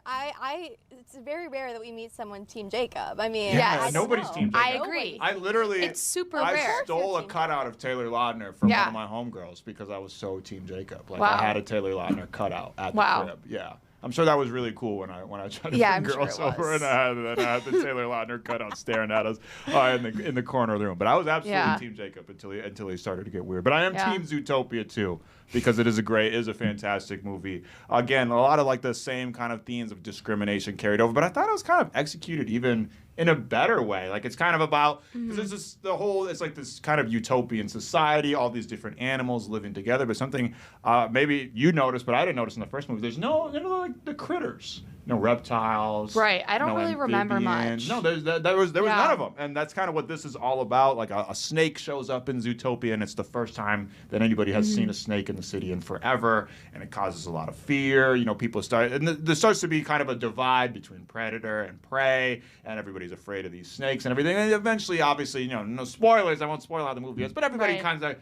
It's very rare that we meet someone Team Jacob. I mean, Yes. I don't Nobody's know. Team I Jacob. agree. I literally. It's super I rare. stole a Team cutout of Taylor Lautner from Yeah. one of my homegirls because I was so Team Jacob. Like Wow. I had a Taylor Lautner cutout at Wow. the crib. Yeah. I'm sure that was really cool when I tried to Yeah, bring I'm girls sure it over was. and I had the Taylor Lautner cutout staring at us in the corner of the room. But I was absolutely Team Jacob until he started to get weird. But I am Team Zootopia too, because it is a fantastic movie. Again, a lot of like the same kind of themes of discrimination carried over, but I thought it was kind of executed even in a better way. Like it's kind of about, because it's like this kind of utopian society, all these different animals living together, but something maybe you noticed, but I didn't notice in the first movie, there's no like the critters. No reptiles. Right. I don't no really remember amphibians. much. No, there was none of them. And that's kind of what this is all about. Like a snake shows up in Zootopia, and it's the first time that anybody has seen a snake in the city in forever, and it causes a lot of fear. You know, people start, and there starts to be kind of a divide between predator and prey, and everybody's afraid of these snakes and everything. And eventually, obviously, no spoilers. I won't spoil how the movie is, but everybody kind of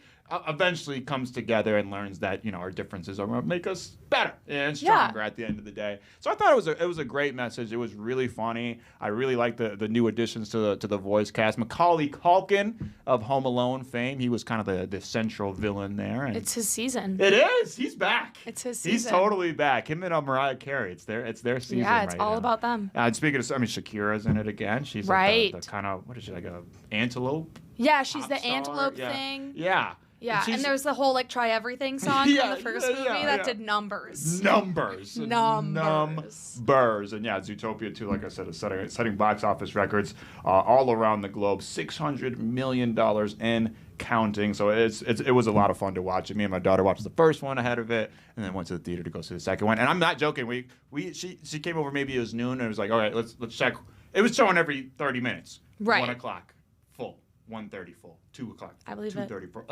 eventually comes together and learns that our differences are going to make us better and stronger at the end of the day. So I thought it was a great message. It was really funny. I really liked the new additions to the voice cast. Macaulay Culkin of Home Alone fame. He was kind of the central villain there. And it's his season. It is. He's back. It's his season. He's totally back. Him and Mariah Carey. It's their season. Yeah, it's right all now. about them. And speaking of, Shakira's in it again. She's right. Like the kind of, what is she, like a antelope? Yeah, she's pop the star? antelope thing. Yeah. Yeah, and there's the whole like Try Everything song from the first movie that did numbers. Numbers. And yeah, Zootopia 2, like I said, is setting box office records all around the globe. $600 million and counting. So it was a lot of fun to watch. Me and my daughter watched the first one ahead of it, and then went to the theater to go see the second one. And I'm not joking. She came over, maybe it was noon, and it was like, all right, let's check. It was showing every 30 minutes. Right. 1 o'clock full. 1:30 full, 2 o'clock, I believe 2:30 full.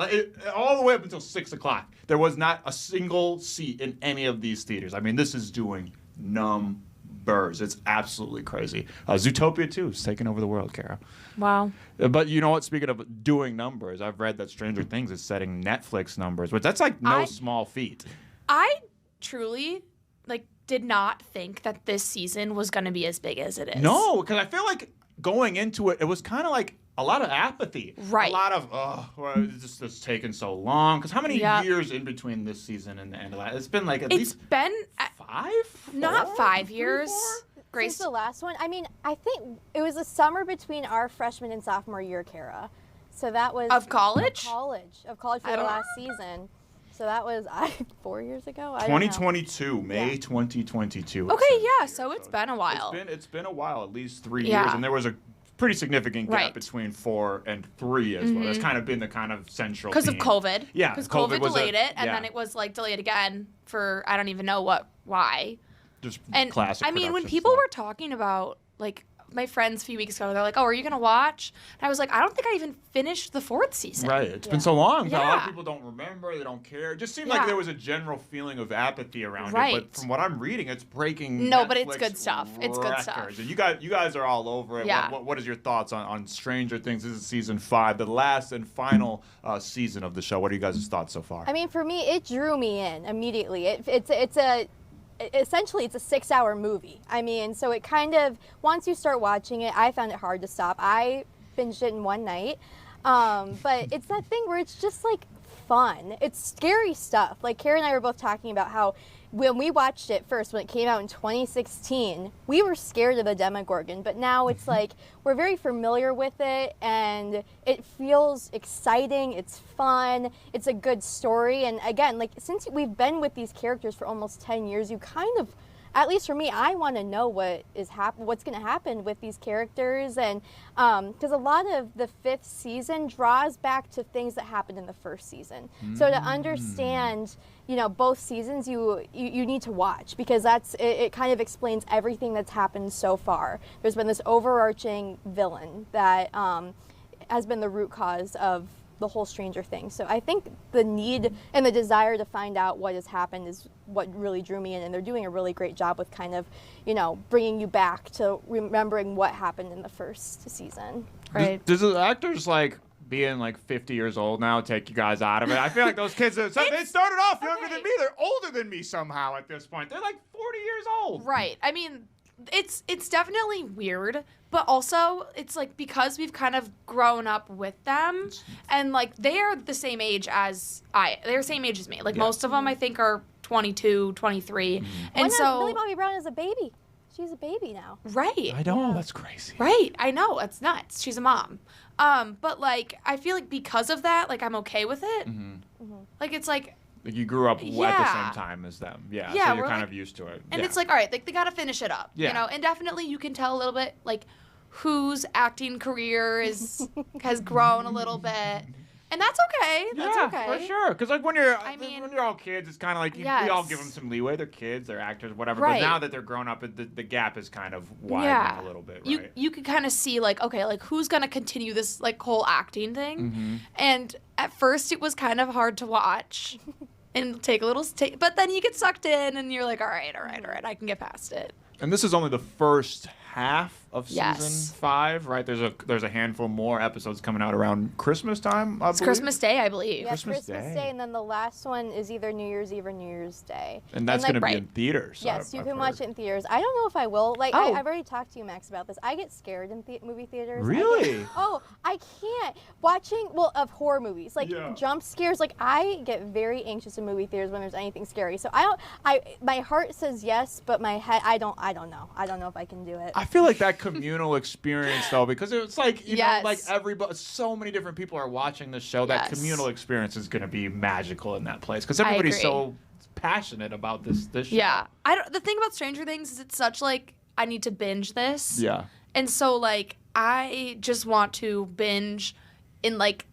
All the way up until 6 o'clock. There was not a single seat in any of these theaters. I mean, this is doing numbers. It's absolutely crazy. Zootopia 2 is taking over the world, Kara. Wow. But you know what? Speaking of doing numbers, I've read that Stranger Things is setting Netflix numbers, but that's like no small feat. I truly did not think that this season was going to be as big as it is. No, because I feel like going into it, it was kind of like a lot of apathy. Right. A lot of, it's taken so long. Because how many years in between this season and the end of that? It's been like at least 5? Not 5 years. Grace, the last one. I mean, I think it was the summer between our freshman and sophomore year, Kara. So that was of college. Of college for the last season. So that was 4 years ago. 2022, May 2022. Okay, yeah. So it's been a while. It's been a while, at least 3 years, and there was a pretty significant gap between 4 and 3 as well. That's kind of been the kind of central because of COVID. Yeah, because COVID delayed it, and then it was delayed again for I don't even know why. Just and classic. I mean, when people were talking about my friends a few weeks ago, they're like, "Oh, are you gonna watch?" And I was like, "I don't think I even finished the 4th season." Right. It's been so long. Yeah. A lot of people don't remember. They don't care. It just seemed like there was a general feeling of apathy around it. But from what I'm reading, it's breaking. No, Netflix but it's good stuff. It's good stuff. And you guys are all over it. Yeah. What is your thoughts on Stranger Things? This is season 5, the last and final season of the show. What are you guys' thoughts so far? I mean, for me, it drew me in immediately. Essentially, it's a 6-hour movie. I mean, so it kind of, once you start watching it, I found it hard to stop. I binged it in one night. But it's that thing where it's just fun. It's scary stuff. Kara and I were both talking about how when we watched it first, when it came out in 2016, we were scared of the Demogorgon, but now it's we're very familiar with it, and it feels exciting, it's fun, it's a good story, and again, since we've been with these characters for almost 10 years, you kind of, at least for me, I want to know what's going to happen with these characters, and because a lot of the 5th season draws back to things that happened in the 1st season. So to understand, both seasons, you need to watch, because it kind of explains everything that's happened so far. There's been this overarching villain that has been the root cause of the whole Stranger Things. So I think the need and the desire to find out what has happened is what really drew me in, and they're doing a really great job with kind of, bringing you back to remembering what happened in the 1st season. Right. Does the actors being 50 years old now take you guys out of it? I feel like those kids, they started off younger than me. They're older than me somehow at this point. They're 40 years old. Right. I mean, it's definitely weird, but also it's because we've kind of grown up with them, and they are the same age as they're the same age as me. Most of them I think are 22, 23. Why And not? so Millie Bobby Brown is a baby. She's a baby now. right. I know, that's crazy. Right. I know. It's nuts. She's a mom. But like I feel like because of that, like I'm okay with it. Like it's like Like you grew up at the Yeah. same time as them. Yeah, Yeah, so you're we're kind like- of used to it. and Yeah. it's like all right, like they got to finish it up, Yeah. you know. And definitely you can tell a little bit like whose acting career has grown a little bit. And that's okay. That's yeah, okay. for sure. Because like when you're mean- when you're all kids, it's kind of like we all give them Yes. some leeway. They're kids, they're actors, whatever. Right. But now that they're grown up, the gap is kind of widening a little bit, right? You can kind of see like okay, like who's gonna continue this like whole acting thing, Mm-hmm. and at first it was kind of hard to watch, and take a little, but then you get sucked in and you're like, all right, I can get past it. And this is only the first half of Yes. season 5, right? There's a handful more episodes coming out around Christmas time. I It's believe. Christmas Day, I believe. Yeah, Christmas Christmas Day. Day, and then the last one is either New Year's Eve or New Year's Day. And that's like, going to be right. in theaters. Yes, you I've can heard. watch it in theaters. I don't know if I will. Like, Oh. I've already talked to you, Max, about this. I get scared in movie theaters. Really? I can't. Watching, of horror movies. Like, Yeah. jump scares. Like, I get very anxious in movie theaters when there's anything scary. So, my heart says yes, but my head, I don't know. I don't know if I can do it. I feel like that communal experience though, because it's like you know, Yes. like everybody, so many different people are watching this show. That Yes. communal experience is going to be magical in that place because I everybody's agree. so passionate about this show. Yeah, the thing about Stranger Things is it's such like I need to binge this. Yeah. And so like I just want to binge in like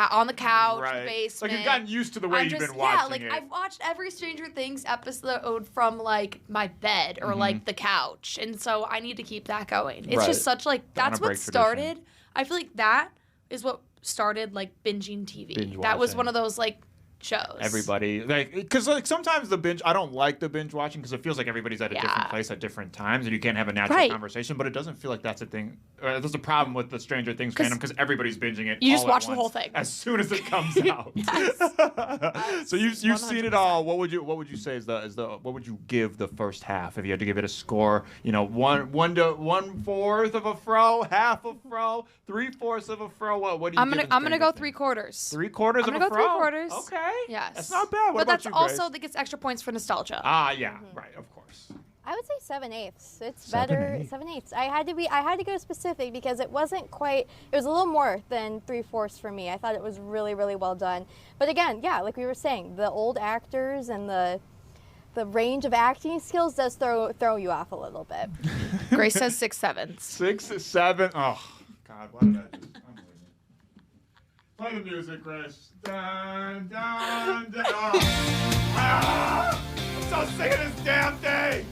on the couch, Right. the basement. Like you've gotten used to the way I'm you've just- been watching Yeah, like it. I've watched every Stranger Things episode from like my bed or Mm-hmm. like the couch, and so I need to keep that going. It's Right. just such like Don't that's wanna what break tradition. started. I feel like that is what started like binging TV. Binge that was watching. one of those like shows. Everybody, like, because like sometimes the binge, I don't like the binge watching because it feels like everybody's at a different Yeah. place at different times and you can't have a natural Right. conversation. But it doesn't feel like that's a thing. That's a problem with the Stranger Things fandom because everybody's binging it. You just all at watch the whole once thing. as soon as it comes out. So you've seen it all. What would you say is the what would you give the first half if you had to give it a score? You know, 1/4 of a fro, half a fro, 3/4 of a fro. What do you? I'm give gonna Stranger go Things? 3/4. 3/4 I'm of gonna a go fro. 3/4. Okay. Yes. That's not bad. What but about that's you, also Grace? that gets extra points for nostalgia. Ah, yeah, right, of course. I would say 7/8. It's better 7/8. I had to go specific because it wasn't quite. It was a little more than 3/4 for me. I thought it was really, really well done. But again, yeah, like we were saying, the old actors and the range of acting skills does throw you off a little bit. Grace says 6/7. 6, 7. Oh, God, what did I do? I'm leaving. Play the music, Grace. Dun, dun, dun. Ah! I'm so sick of this damn thing.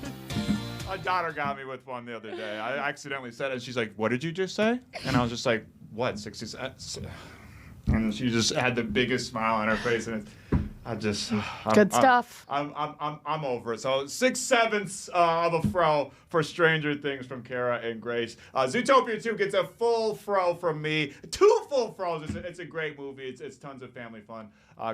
My daughter got me with one the other day. I accidentally said it. She's like, "What did you just say?" And I was just like, "What? 60?" And she just had the biggest smile on her face, and Good stuff. I'm over it. So 6/7 of a fro for Stranger Things from Kara and Grace. Zootopia 2 gets a full fro from me. 2 full fros. It's a great movie. It's tons of family fun.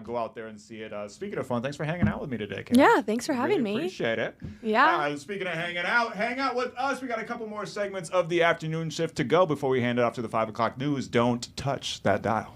Go out there and see it. Speaking of fun, thanks for hanging out with me today, Kara. Yeah, thanks for having Really me. appreciate it. Yeah. Speaking of hang out with us. We got a couple more segments of the afternoon shift to go before we hand it off to the 5 o'clock news. Don't touch that dial.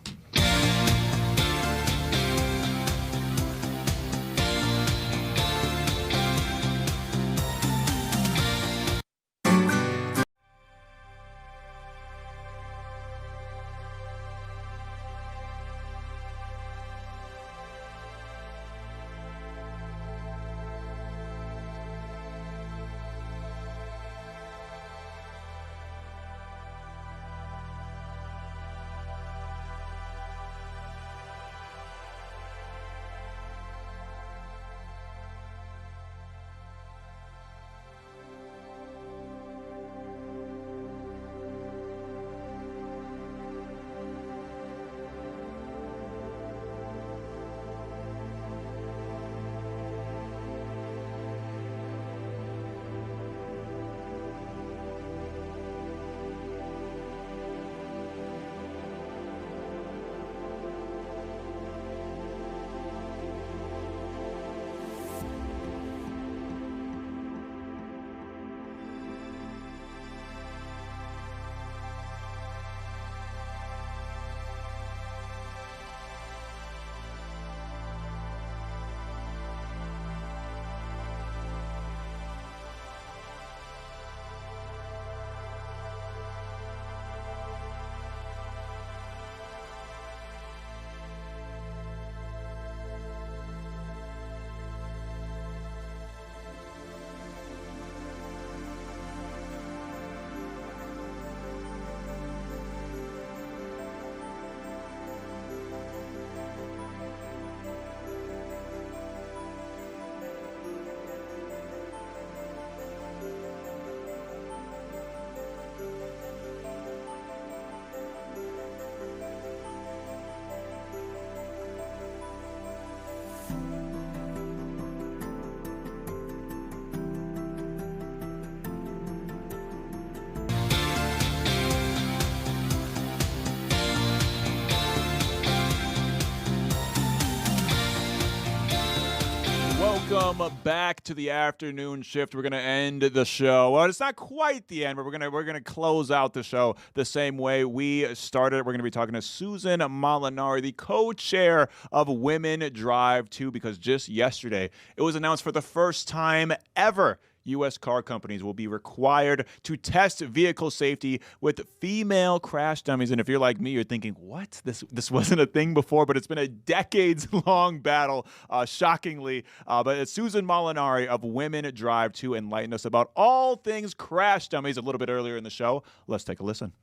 Welcome back to the afternoon shift. We're gonna end the show. Well, it's not quite the end, but we're gonna close out the show the same way we started. We're gonna be talking to Susan Molinari, the co-chair of Women Drive 2, because just yesterday it was announced for the first time ever U.S. car companies will be required to test vehicle safety with female crash dummies. And if you're like me, you're thinking, what? This wasn't a thing before, but it's been a decades-long battle, shockingly. But it's Susan Molinari of Women Drive to enlighten us about all things crash dummies a little bit earlier in the show. Let's take a listen.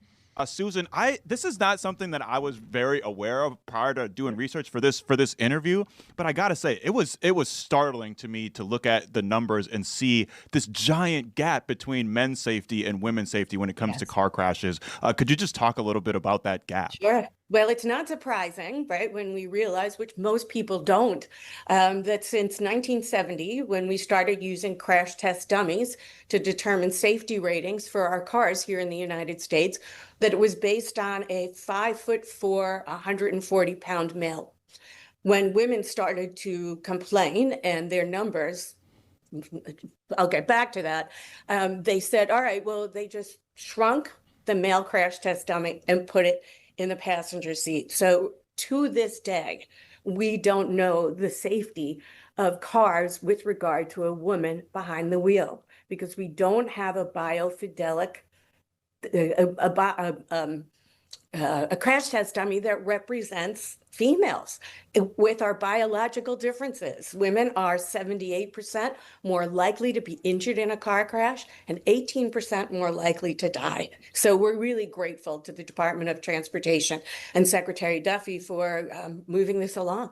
Susan, this is not something that I was very aware of prior to doing research for this interview, but I gotta say it was startling to me to look at the numbers and see this giant gap between men's safety and women's safety when it comes to car crashes. Could you just talk a little bit about that gap? Sure. Well, it's not surprising, right, when we realize, which most people don't, that since 1970, when we started using crash test dummies to determine safety ratings for our cars here in the United States, that it was based on a 5'4", 140-pound male. When women started to complain and their numbers, I'll get back to that, they said, all right, well, they just shrunk the male crash test dummy and put it in the passenger seat. So to this day, we don't know the safety of cars with regard to a woman behind the wheel, because we don't have a biofidelic, a crash test dummy that represents females with our biological differences. Women are 78% more likely to be injured in a car crash and 18% more likely to die. So we're really grateful to the Department of Transportation and Secretary Duffy for moving this along.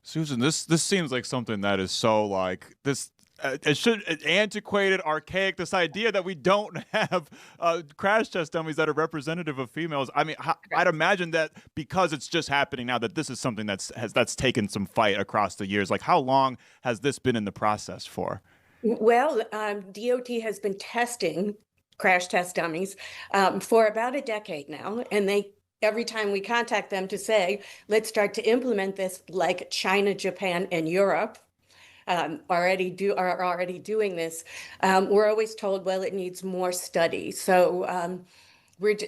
Susan, this seems like something that is so like this. It's antiquated, archaic, this idea that we don't have crash test dummies that are representative of females. I mean, I'd imagine that because it's just happening now, that this is something that's taken some fight across the years. Like, how long has this been in the process for? Well, DOT has been testing crash test dummies for about a decade now, and every time we contact them to say, let's start to implement this, like China, Japan, and Europe, are already doing this. We're always told, well, it needs more study. So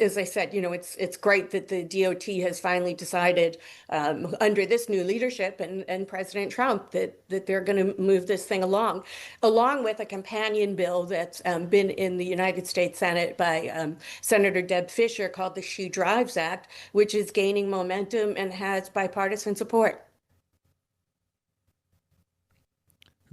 as I said, it's great that the DOT has finally decided under this new leadership and President Trump that they're going to move this thing along with a companion bill that's been in the United States Senate by Senator Deb Fischer called the She Drives Act, which is gaining momentum and has bipartisan support.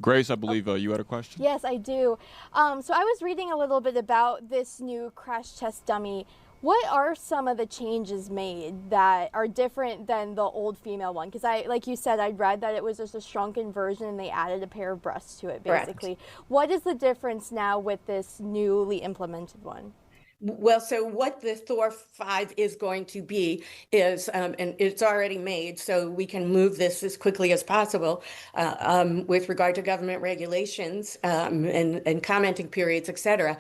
Grace, I believe you had a question? Yes, I do. So I was reading a little bit about this new crash test dummy. What are some of the changes made that are different than the old female one? Because like you said, I read that it was just a shrunken version and they added a pair of breasts to it, basically. Correct. What is the difference now with this newly implemented one? Well, so what the Thor 5 is going to be is, and it's already made, so we can move this as quickly as possible with regard to government regulations and commenting periods, et cetera.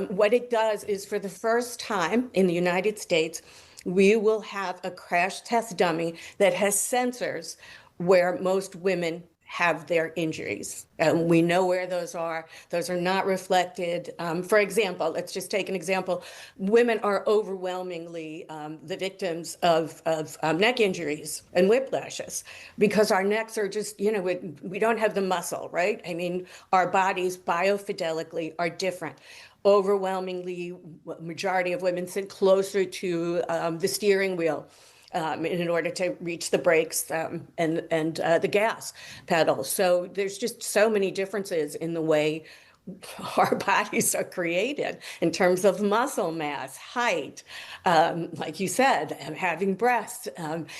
What it does is, for the first time in the United States, we will have a crash test dummy that has sensors where most women have their injuries. We know where those are. Those are not reflected. For example, let's just take an example. Women are overwhelmingly the victims of neck injuries and whiplashes because our necks are just, we don't have the muscle, right? I mean, our bodies biofidelically are different. Overwhelmingly, majority of women sit closer to the steering wheel in order to reach the brakes and the gas pedal. So there's just so many differences in the way our bodies are created in terms of muscle mass, height, like you said, having breasts,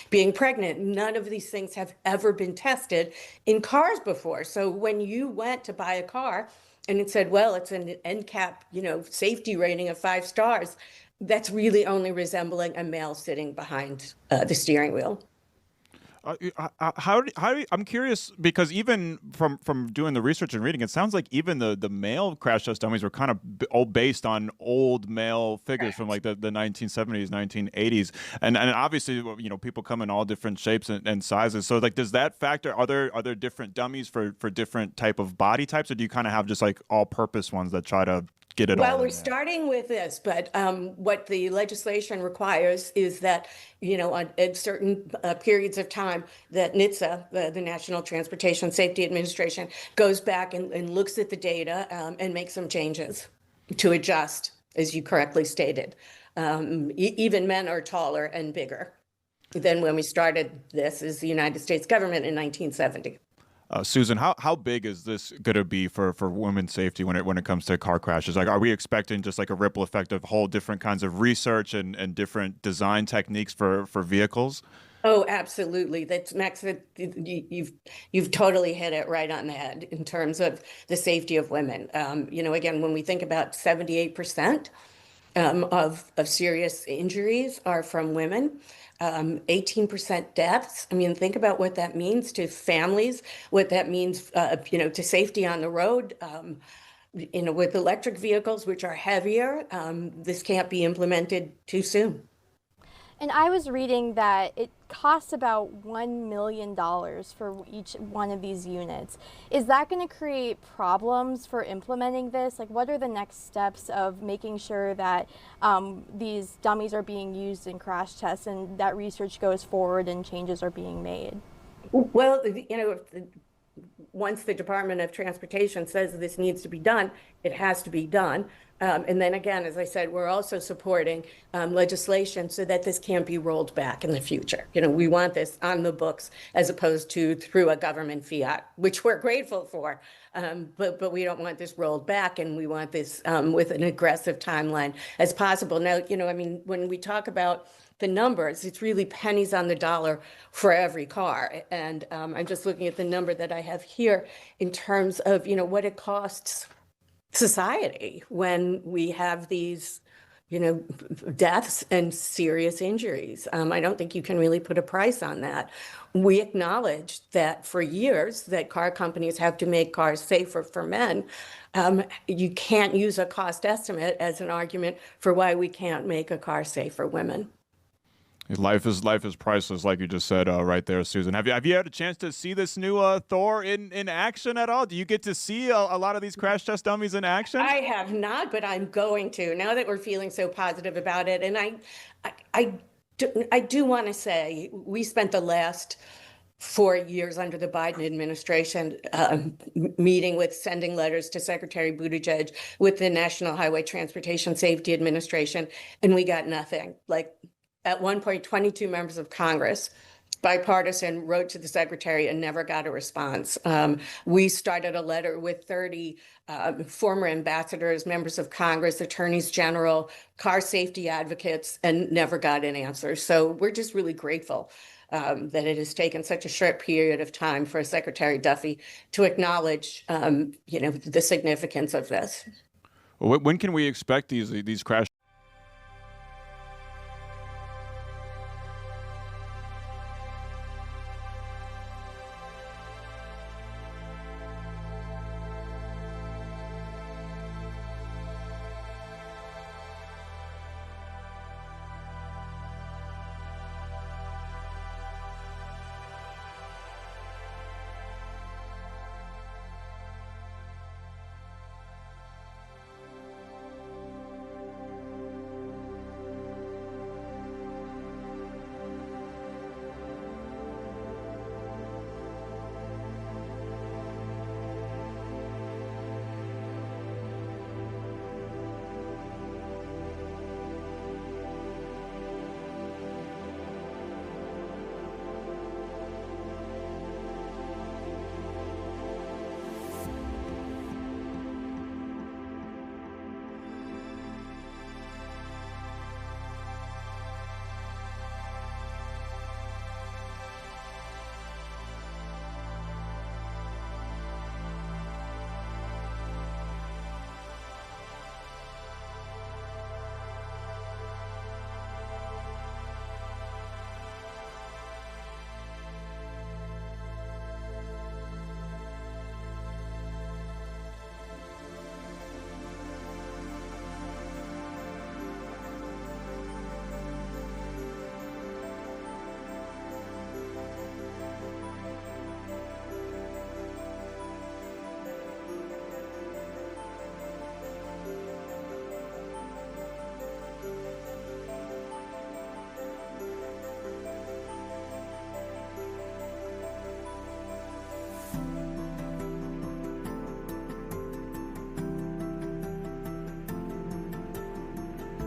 being pregnant. None of these things have ever been tested in cars before. So when you went to buy a car and it said, well, it's an NCAP, safety rating of 5 stars, that's really only resembling a male sitting behind the steering wheel. I'm curious because even from doing the research and reading, it sounds like even the male crash test dummies were kind of all based on old male figures from like the 1970s, 1980s, and obviously people come in all different shapes and sizes. So like, does that factor? Are there different dummies for different type of body types, or do you kind of have just like all-purpose ones that try to get it all? Well, we're starting with this, but what the legislation requires is that, at certain periods of time, that NHTSA, the National Transportation Safety Administration, goes back and looks at the data and makes some changes to adjust, as you correctly stated. Even men are taller and bigger than when we started this as the United States government in 1970. Susan, how big is this going to be for women's safety when it comes to car crashes? Like, are we expecting just like a ripple effect of whole different kinds of research and different design techniques for vehicles? Oh, absolutely. That's Max. You've totally hit it right on the head in terms of the safety of women. Again, when we think about 78% of serious injuries are from women. 18% deaths. I mean, think about what that means to families, what that means, to safety on the road. With electric vehicles, which are heavier, this can't be implemented too soon. And I was reading that it costs about $1 million for each one of these units. Is that going to create problems for implementing this? Like, what are the next steps of making sure that these dummies are being used in crash tests and that research goes forward and changes are being made? Well, once the Department of Transportation says this needs to be done, it has to be done. And then again, as I said, we're also supporting legislation so that this can't be rolled back in the future. We want this on the books as opposed to through a government fiat, which we're grateful for. But we don't want this rolled back, and we want this with an aggressive timeline as possible. Now, when we talk about the numbers, it's really pennies on the dollar for every car. And I'm just looking at the number that I have here in terms of, what it costs society when we have these, deaths and serious injuries. I don't think you can really put a price on that. We acknowledge that for years that car companies have to make cars safer for men. You can't use a cost estimate as an argument for why we can't make a car safe for women. Life is priceless, like you just said right there, Susan. Have you had a chance to see this new Thor in action at all? Do you get to see a lot of these crash test dummies in action? I have not, but I'm going to now that we're feeling so positive about it. And I do want to say we spent the last 4 years under the Biden administration meeting with, sending letters to Secretary Buttigieg with the National Highway Transportation Safety Administration, and we got nothing. Like, at one point, 22 members of Congress, bipartisan, wrote to the secretary and never got a response. We started a letter with 30 former ambassadors, members of Congress, attorneys general, car safety advocates, and never got an answer. So we're just really grateful that it has taken such a short period of time for Secretary Duffy to acknowledge, the significance of this. Well, when can we expect these crash?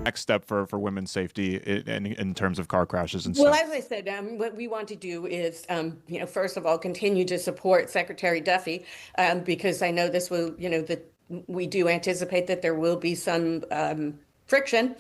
next step for women's safety in terms of car crashes and stuff? Well, as I said, what we want to do is, first of all, continue to support Secretary Duffy, because I know this will, that we do anticipate that there will be some friction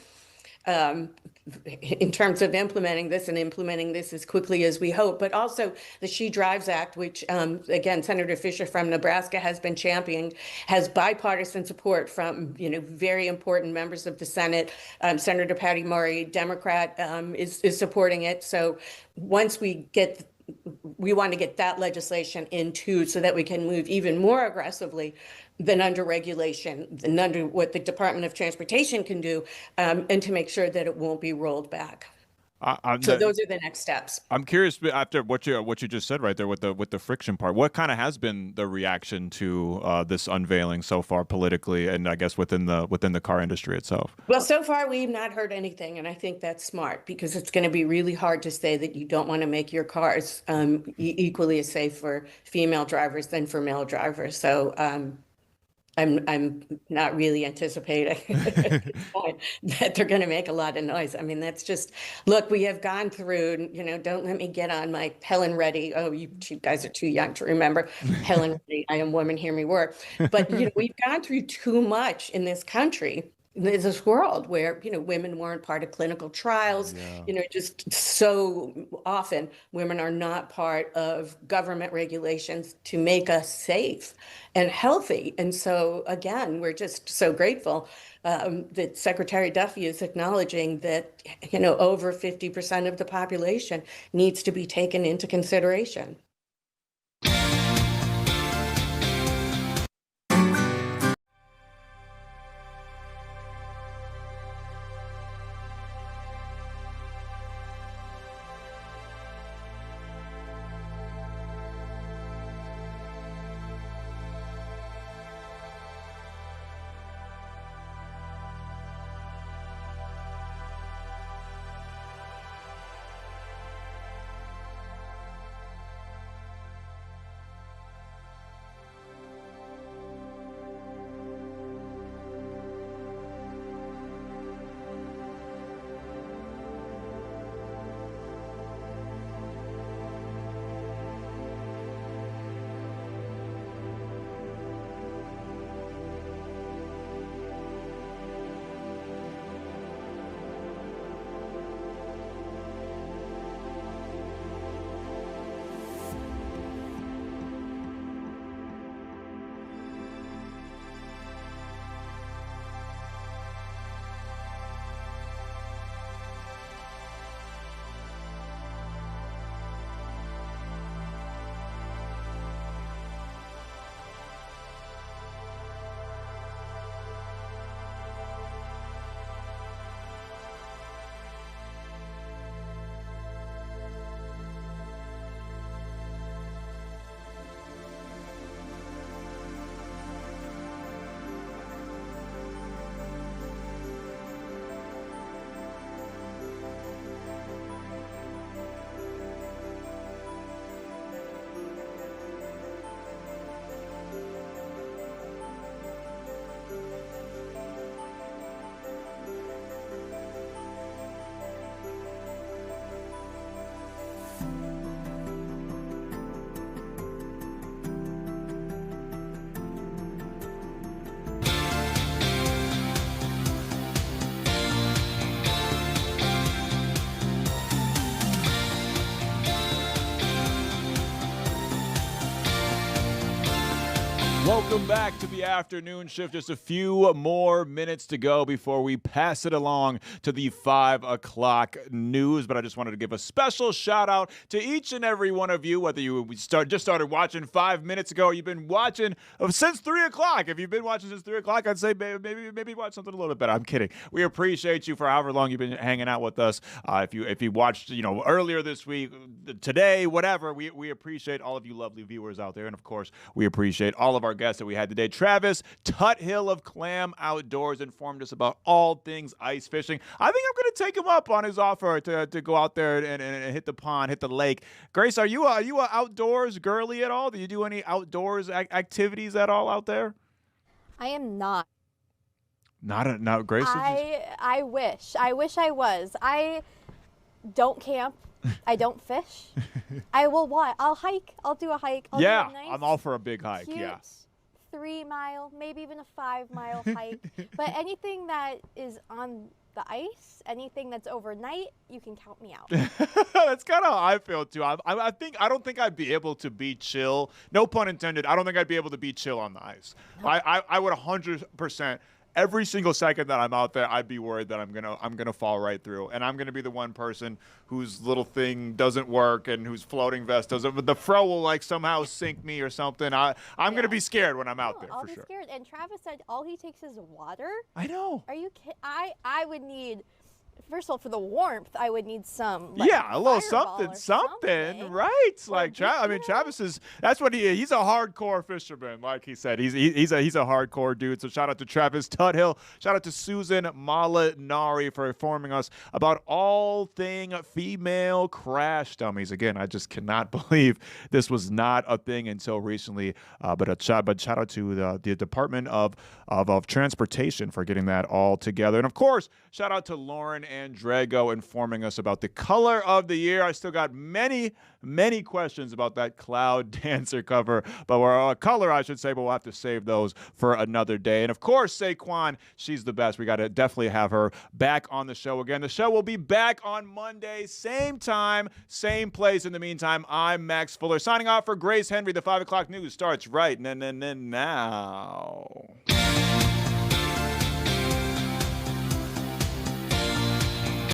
in terms of implementing this as quickly as we hope, but also the She Drives Act, which, again, Senator Fisher from Nebraska has been championing, has bipartisan support from, very important members of the Senate. Senator Patty Murray, Democrat, is supporting it. So once we want to get that legislation in too, so that we can move even more aggressively than under regulation, than under what the Department of Transportation can do, and to make sure that it won't be rolled back. So those are the next steps. I'm curious, after what you just said right there with the friction part, what kind of has been the reaction to this unveiling so far politically, and I guess within the car industry itself? Well, so far we've not heard anything, and I think that's smart, because it's going to be really hard to say that you don't want to make your cars equally as safe for female drivers than for male drivers. So I'm not really anticipating that they're going to make a lot of noise. I mean, that's just, look, we have gone through, don't let me get on my Helen Reddy. Oh, you guys are too young to remember Helen Reddy. I am woman, hear me roar. But, we've gone through too much in this country, this world where, women weren't part of clinical trials, just so often women are not part of government regulations to make us safe and healthy. And so, again, we're just so grateful that Secretary Duffy is acknowledging that, over 50% of the population needs to be taken into consideration. Welcome back to the afternoon shift. Just a few more minutes to go before we pass it along to the 5 o'clock news. But I just wanted to give a special shout out to each and every one of you, whether you just started watching 5 minutes ago or you've been watching since 3 o'clock. If you've been watching since 3 o'clock, I'd say maybe watch something a little bit better. I'm kidding. We appreciate you for however long you've been hanging out with us. If you watched earlier this week, today, whatever, we appreciate all of you lovely viewers out there. And of course, we appreciate all of our guests that we had today. Travis Tuthill of Clam Outdoors informed us about all things ice fishing. I think I'm going to take him up on his offer to go out there and hit the pond, hit the lake. Grace, are you a outdoors girly at all? Do you do any outdoors activities at all out there? I am not. Not Grace. I wish I was. I don't camp. I don't fish. I will what? I'll hike. I'll do a hike. I'll do a nice, I'm all for a big hike. cute Yeah. 3 mile, maybe even a 5 mile hike. But anything that is on the ice, anything that's overnight, you can count me out. That's kind of how I feel too. I don't think I'd be able to be chill. No pun intended. I don't think I'd be able to be chill on the ice. No. I would 100%. Every single second that I'm out there, I'd be worried that I'm gonna fall right through, and I'm gonna be the one person whose little thing doesn't work and whose floating vest doesn't. But the fro will like somehow sink me or something. I'm gonna be scared when I'm out there. I'll for be sure. scared. And Travis said all he takes is water. I know. Are you kidding? I would need. First of all, for the warmth, I would need some. A little something, right? Like Travis is. That's what he is. He's a hardcore fisherman, like he said. He's a hardcore dude. So shout out to Travis Tuthill. Shout out to Susan Molinari for informing us about all thing female crash dummies. Again, I just cannot believe this was not a thing until recently. But shout out to the Department of Transportation for getting that all together, and of course, shout out to Lauren Andrego informing us about the color of the year. I still got many questions about that Cloud Dancer cover, but color, I should say, but we'll have to save those for another day. And of course, Se Kwon, she's the best. We got to definitely have her back on the show again. The show will be back on Monday, same time, same place. In the meantime, I'm Maxx Fuller signing off for Grace Henry. The 5 o'clock news starts right now.